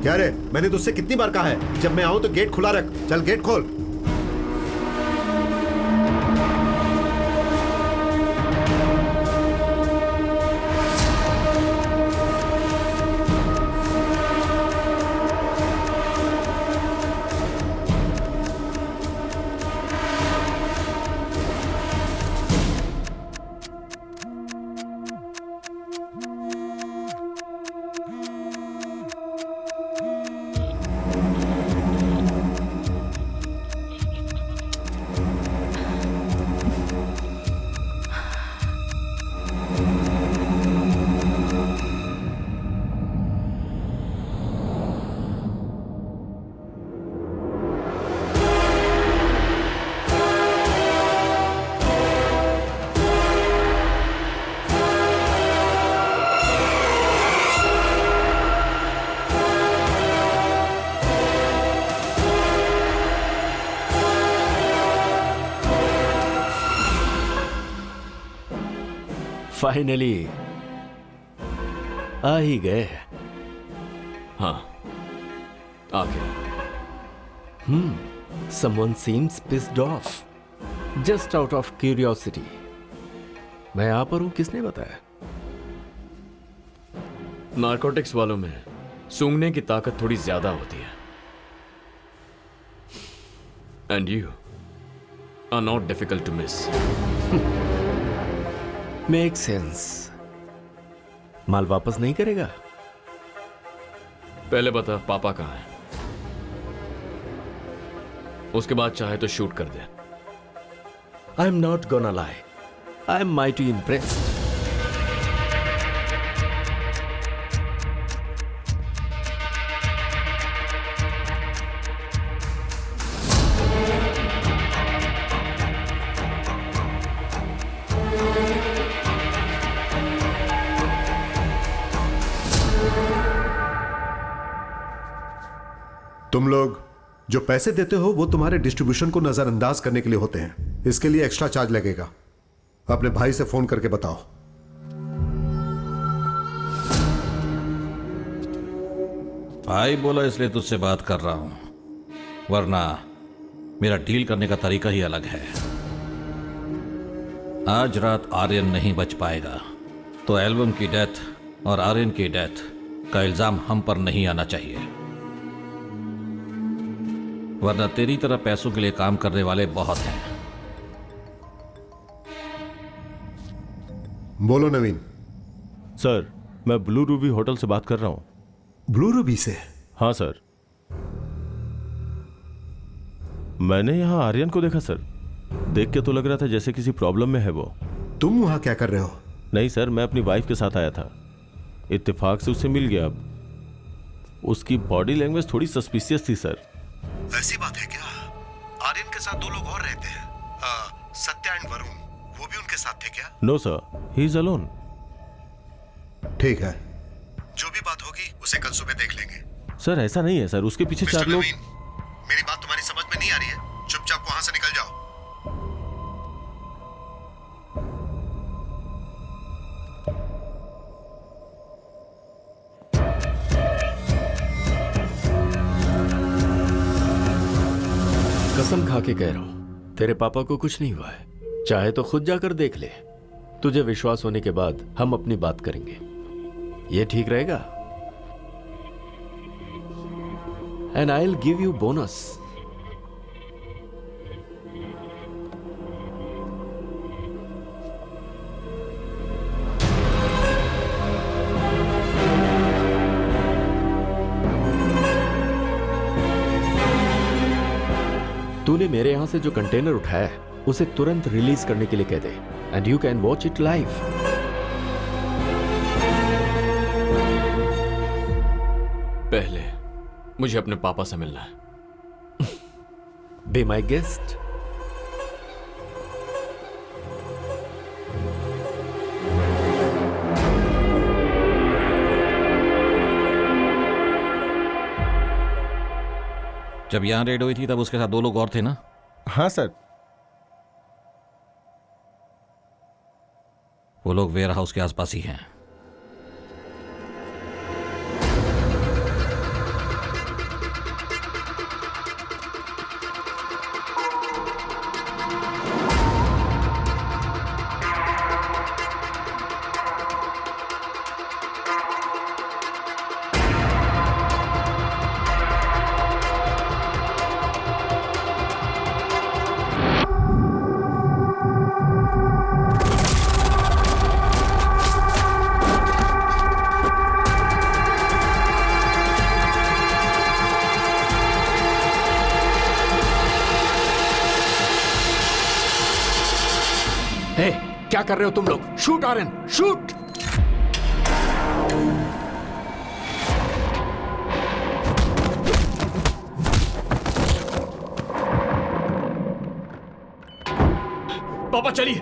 क्या रे, मैंने तुझसे कितनी बार कहा है जब मैं आऊं तो गेट खुला रख। चल गेट खोल। फाइनली आ ही गए। हाँ, आ गया। Someone seems pissed off. Just out of curiosity. मैं यहाँ पर हूँ, किसने बताया? नारकोटिक्स वालों में सूंघने की ताकत थोड़ी ज्यादा होती है। And you are not difficult to miss. Make sense. माल वापस नहीं करेगा? पहले बता पापा कहाँ है, उसके बाद चाहे तो शूट कर दे। I am not gonna lie, I am mighty impressed. तुम लोग जो पैसे देते हो वो तुम्हारे डिस्ट्रीब्यूशन को नजरअंदाज करने के लिए होते हैं। इसके लिए एक्स्ट्रा चार्ज लगेगा। अपने भाई से फोन करके बताओ। भाई बोला इसलिए तुझसे बात कर रहा हूं, वरना मेरा डील करने का तरीका ही अलग है। आज रात आर्यन नहीं बच पाएगा, तो एल्बम की डेथ और आर्यन की डेथ का इल्जाम हम पर नहीं आना चाहिए, वरना तेरी तरह पैसों के लिए काम करने वाले बहुत हैं। बोलो नवीन। सर, मैं ब्लू रूबी होटल से बात कर रहा हूँ। ब्लू रूबी से? हाँ सर। मैंने यहाँ आर्यन को देखा सर। देख के तो लग रहा था जैसे किसी प्रॉब्लम में है वो। तुम वहां क्या कर रहे हो? नहीं सर, मैं अपनी वाइफ के साथ आया था, इत्तेफाक से उससे मिल गया। अब उसकी बॉडी लैंग्वेज थोड़ी सस्पिशियस थी सर। ऐसी बात है क्या? आर्यन के साथ दो लोग और रहते हैं, सत्या एंड वरुण, वो भी उनके साथ थे क्या? No sir, he is alone. ठीक है, जो भी बात होगी उसे कल सुबह देख लेंगे। सर ऐसा नहीं है सर, उसके पीछे चार लोग। मेरी बात तुम्हारी समझ में नहीं आ रही है? चुपचाप वहां से निकल जाओ। कसम खा के कह रहा हूं, तेरे पापा को कुछ नहीं हुआ है। चाहे तो खुद जाकर देख ले। तुझे विश्वास होने के बाद हम अपनी बात करेंगे। ये ठीक रहेगा? And I will give you bonus. तूने मेरे यहां से जो कंटेनर उठाया है उसे तुरंत रिलीज करने के लिए कह दे, and you can watch it live. पहले मुझे अपने पापा से मिलना है। Be my guest. जब यहां रेड हुई थी तब उसके साथ दो लोग और थे ना? हाँ सर। वो लोग वेयर हाउस के आसपास ही हैं। क्या कर रहे हो तुम लोग? Shoot Aryan, shoot! पापा चलिए।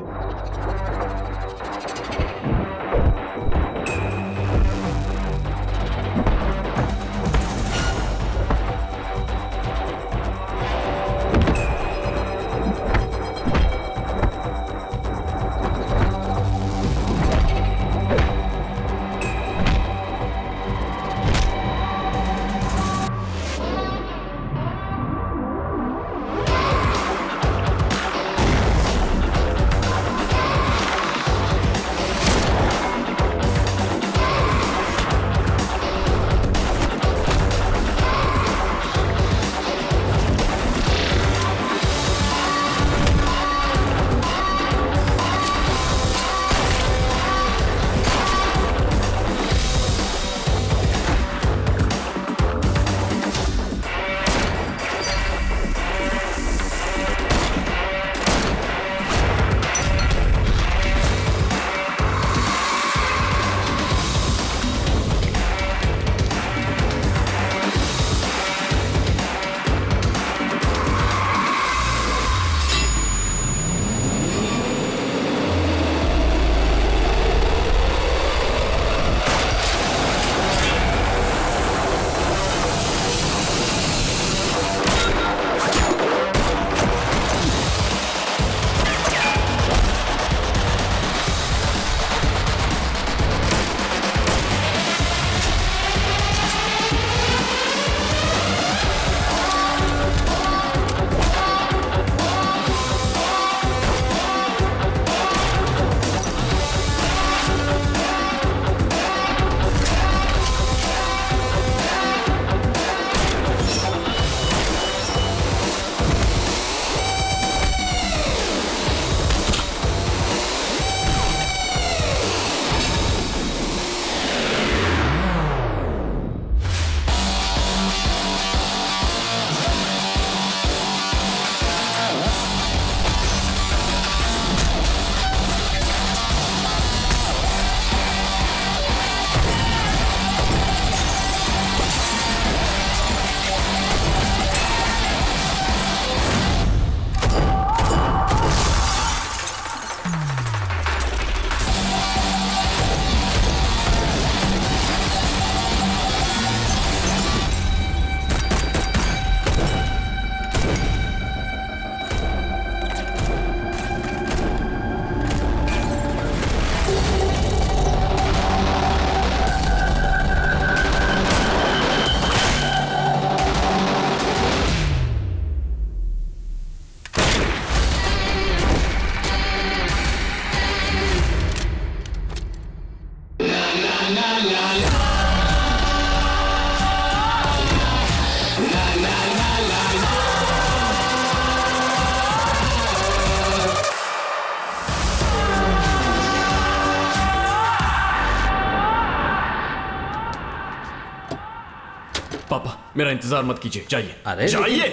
मेरा इंतजार मत कीजिए, जाइए। अरे जाइए।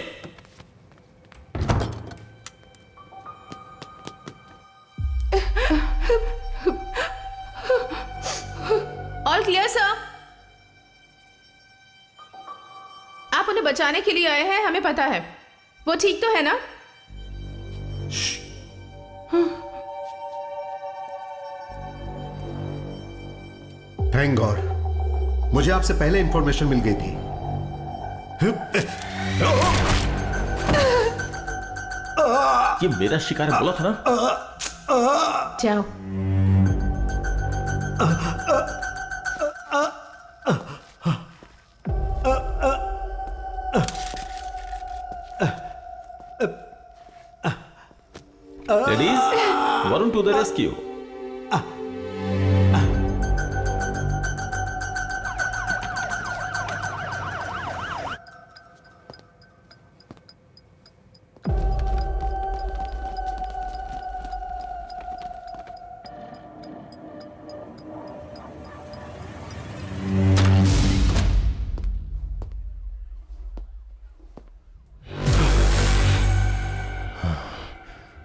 All clear sir. आप उन्हें बचाने के लिए आए हैं, हमें पता है। वो ठीक तो है ना? थैंक गॉड, मुझे आपसे पहले इंफॉर्मेशन मिल गई थी। ये मेरा शिकार है, बोला था ना। जाओ। Ladies, Varun to the rescue.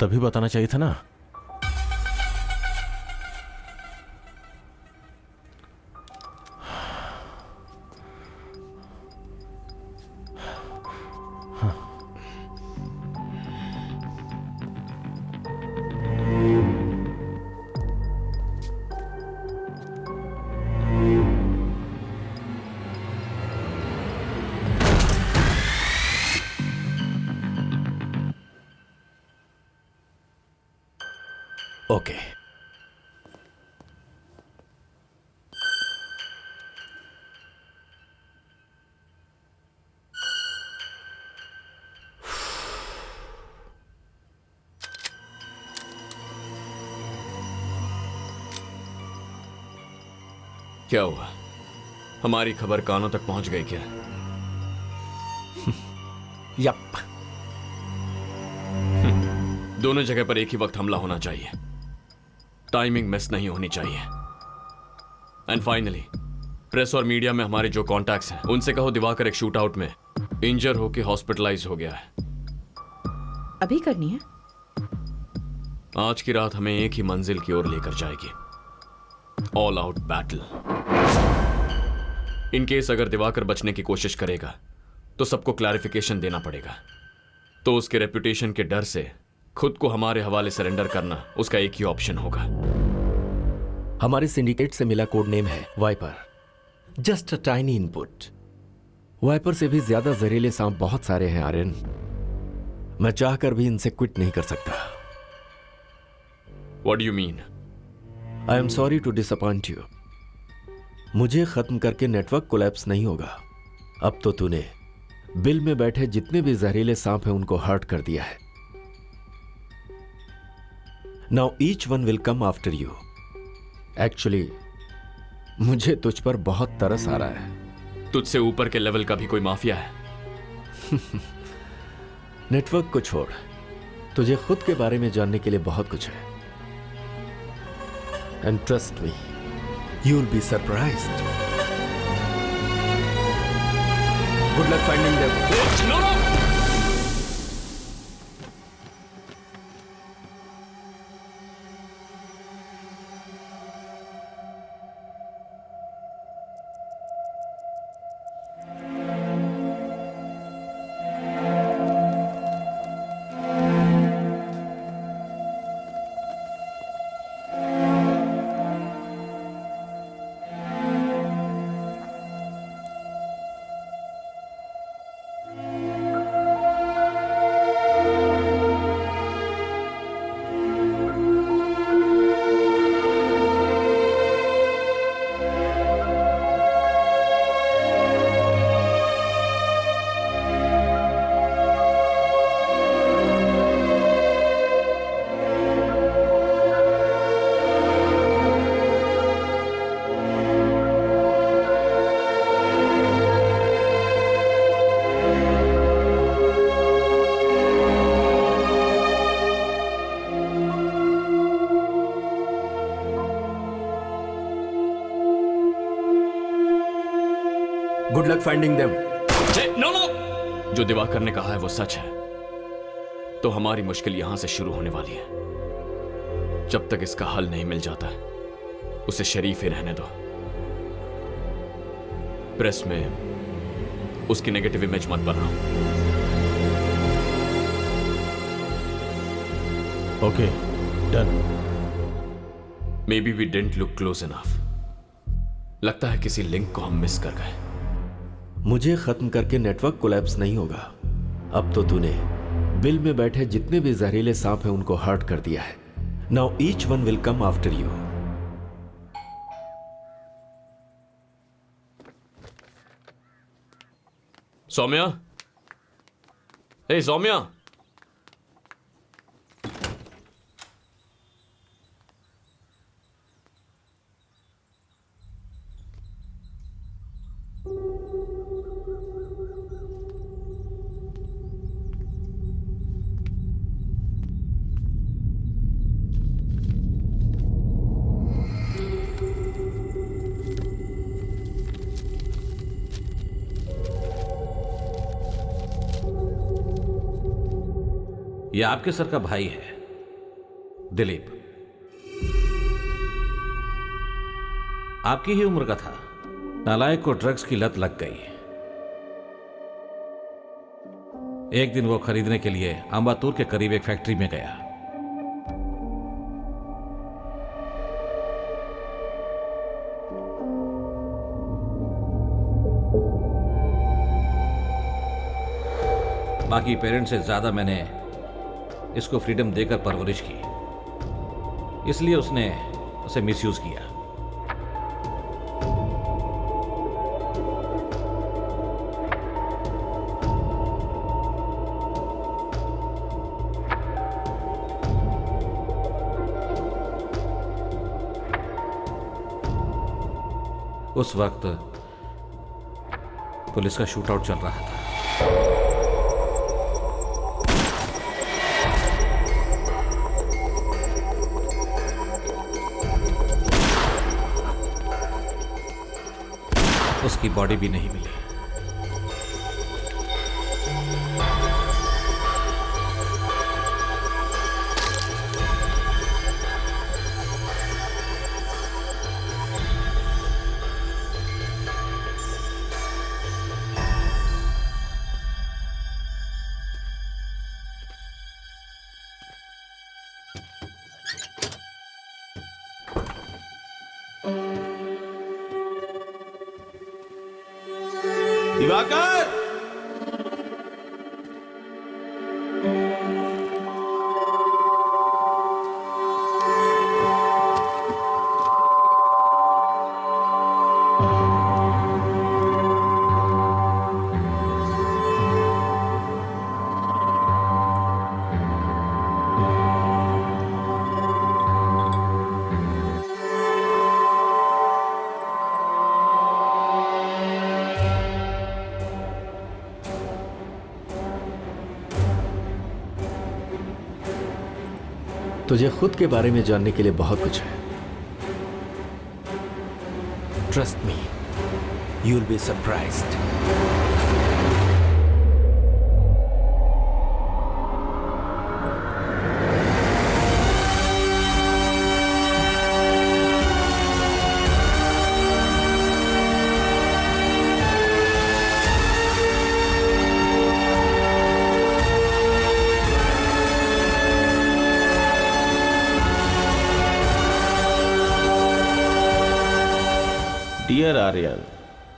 तभी बताना चाहिए था ना। ओके। क्या हुआ? हमारी खबर कानों तक पहुंच गई क्या? यप। दोनों जगह पर एक ही वक्त हमला होना चाहिए, टाइमिंग मिस नहीं होनी चाहिए। एंड फाइनली प्रेस और मीडिया में हमारे जो कॉन्टैक्ट्स हैं उनसे कहो दिवाकर एक शूट आउट में इंजर होकर हॉस्पिटलाइज हो गया है। अभी करनी है? आज की रात हमें एक ही मंजिल की ओर लेकर जाएगी, all out battle. In case अगर दिवाकर बचने की कोशिश करेगा तो सबको क्लैरिफिकेशन देना पड़ेगा। तो उसके रेपुटेशन के डर से खुद को हमारे हवाले सरेंडर करना उसका एक ही ऑप्शन होगा। हमारे सिंडिकेट से मिला कोड नेम है viper. Just a tiny input. Viper से भी ज्यादा जहरीले सांप बहुत सारे हैं आर्यन। मैं चाहकर भी इनसे क्विट नहीं कर सकता। What do you mean? I am sorry to disappoint you. मुझे खत्म करके नेटवर्क कोलैप्स नहीं होगा। अब तो तूने बिल में बैठे जितने भी जहरीले सांप हैं उनको हर्ट कर दिया है। Now each one will come after you. Actually मुझे तुझ पर बहुत तरस आ रहा है। तुझसे ऊपर के लेवल का भी कोई माफिया है? नेटवर्क को छोड़, तुझे खुद के बारे में जानने के लिए बहुत कुछ है। And trust me, you will be surprised. Good luck finding them. Good luck finding them. जो दिवाकर ने कहा है वो सच है, तो हमारी मुश्किल यहां से शुरू होने वाली है। जब तक इसका हल नहीं मिल जाता उसे शरीफ ही रहने दो। प्रेस में उसकी नेगेटिव इमेज मत बनाओ। Okay, done. Maybe we didn't look close enough. लगता है किसी लिंक को हम मिस कर गए। मुझे खत्म करके नेटवर्क कोलैप्स नहीं होगा। अब तो तूने बिल में बैठे जितने भी जहरीले सांप हैं उनको हर्ट कर दिया है। Now each one will come after you. Saumya, hey Saumya, यह आपके सर का भाई है, दिलीप। आपकी ही उम्र का था। नालायक को ड्रग्स की लत लग गई। एक दिन वो खरीदने के लिए अंबातूर के करीब एक फैक्ट्री में गया। बाकी पेरेंट्स से ज्यादा मैंने इसको फ्रीडम देकर परवरिश की, इसलिए उसने उसे मिसयूज किया। उस वक्त पुलिस का शूटआउट चल रहा था। उसकी बॉडी भी नहीं मिली। दिवाकर, तुझे खुद के बारे में जानने के लिए बहुत कुछ है। Trust me, you will be surprised. Dear Aryan,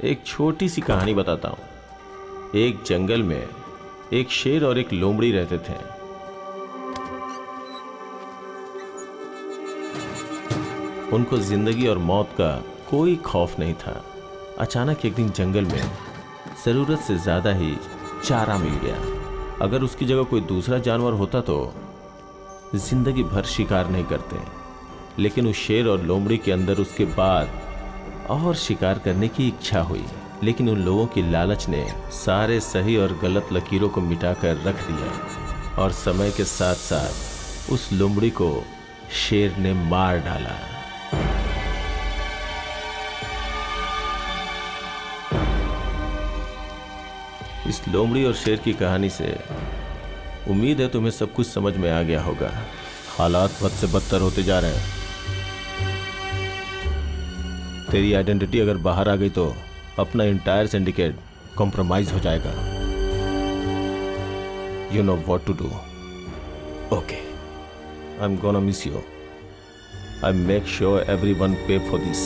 एक छोटी सी कहानी बताता हूं। एक जंगल में एक शेर और एक लोमड़ी रहते थे। उनको जिंदगी और मौत का कोई खौफ नहीं था। अचानक एक दिन जंगल में जरूरत से ज्यादा ही चारा मिल गया। अगर उसकी जगह कोई दूसरा जानवर होता तो जिंदगी भर शिकार नहीं करते, लेकिन उस शेर और लोमड़ी के अंदर उसके बाद और शिकार करने की इच्छा हुई। लेकिन उन लोगों की लालच ने सारे सही और गलत लकीरों को मिटाकर रख दिया और समय के साथ साथ उस लोमड़ी को शेर ने मार डाला। इस लोमड़ी और शेर की कहानी से उम्मीद है तुम्हें सब कुछ समझ में आ गया होगा। हालात बद से बदतर होते जा रहे हैं। तेरी आइडेंटिटी अगर बाहर आ गई तो अपना इंटायर सिंडिकेट कॉम्प्रोमाइज हो जाएगा। You know what to do. Okay, I am gonna miss you. I make sure everyone pay for this.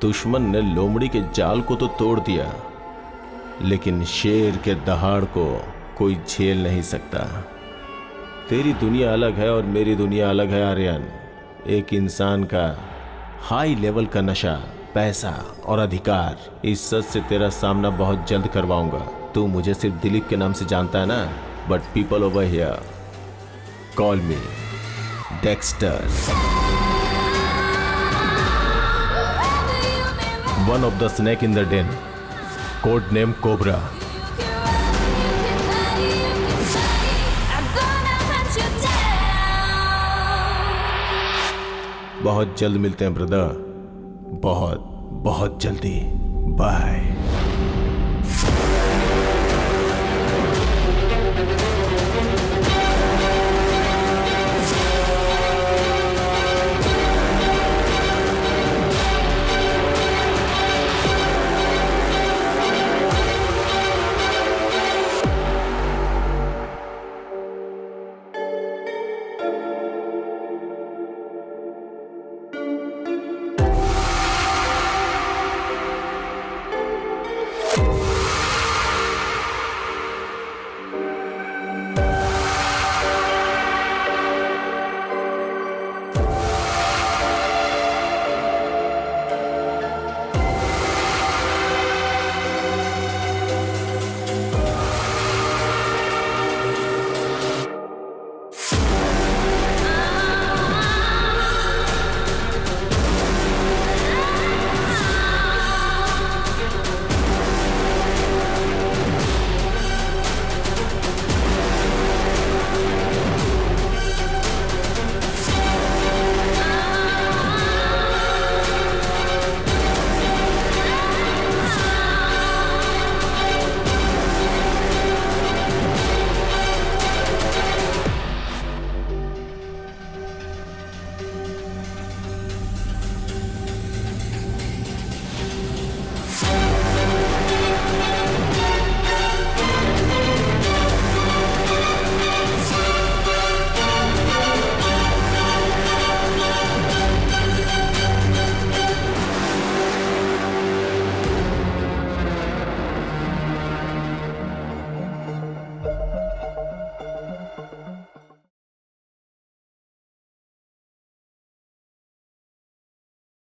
दुश्मन ने लोमड़ी के जाल को तो तोड़ दिया, लेकिन शेर के दहाड़ को कोई झेल नहीं सकता। तेरी दुनिया अलग है और मेरी दुनिया अलग है आर्यन। एक इंसान का हाई लेवल का नशा, पैसा और अधिकार, इस सच से तेरा सामना बहुत जल्द करवाऊंगा। तू मुझे सिर्फ दिलीप के नाम से जानता है ना, but people over here call me Dexter, one of the snake in the den, code name Cobra. बहुत जल्द मिलते हैं ब्रदर, बहुत बहुत जल्दी। बाय।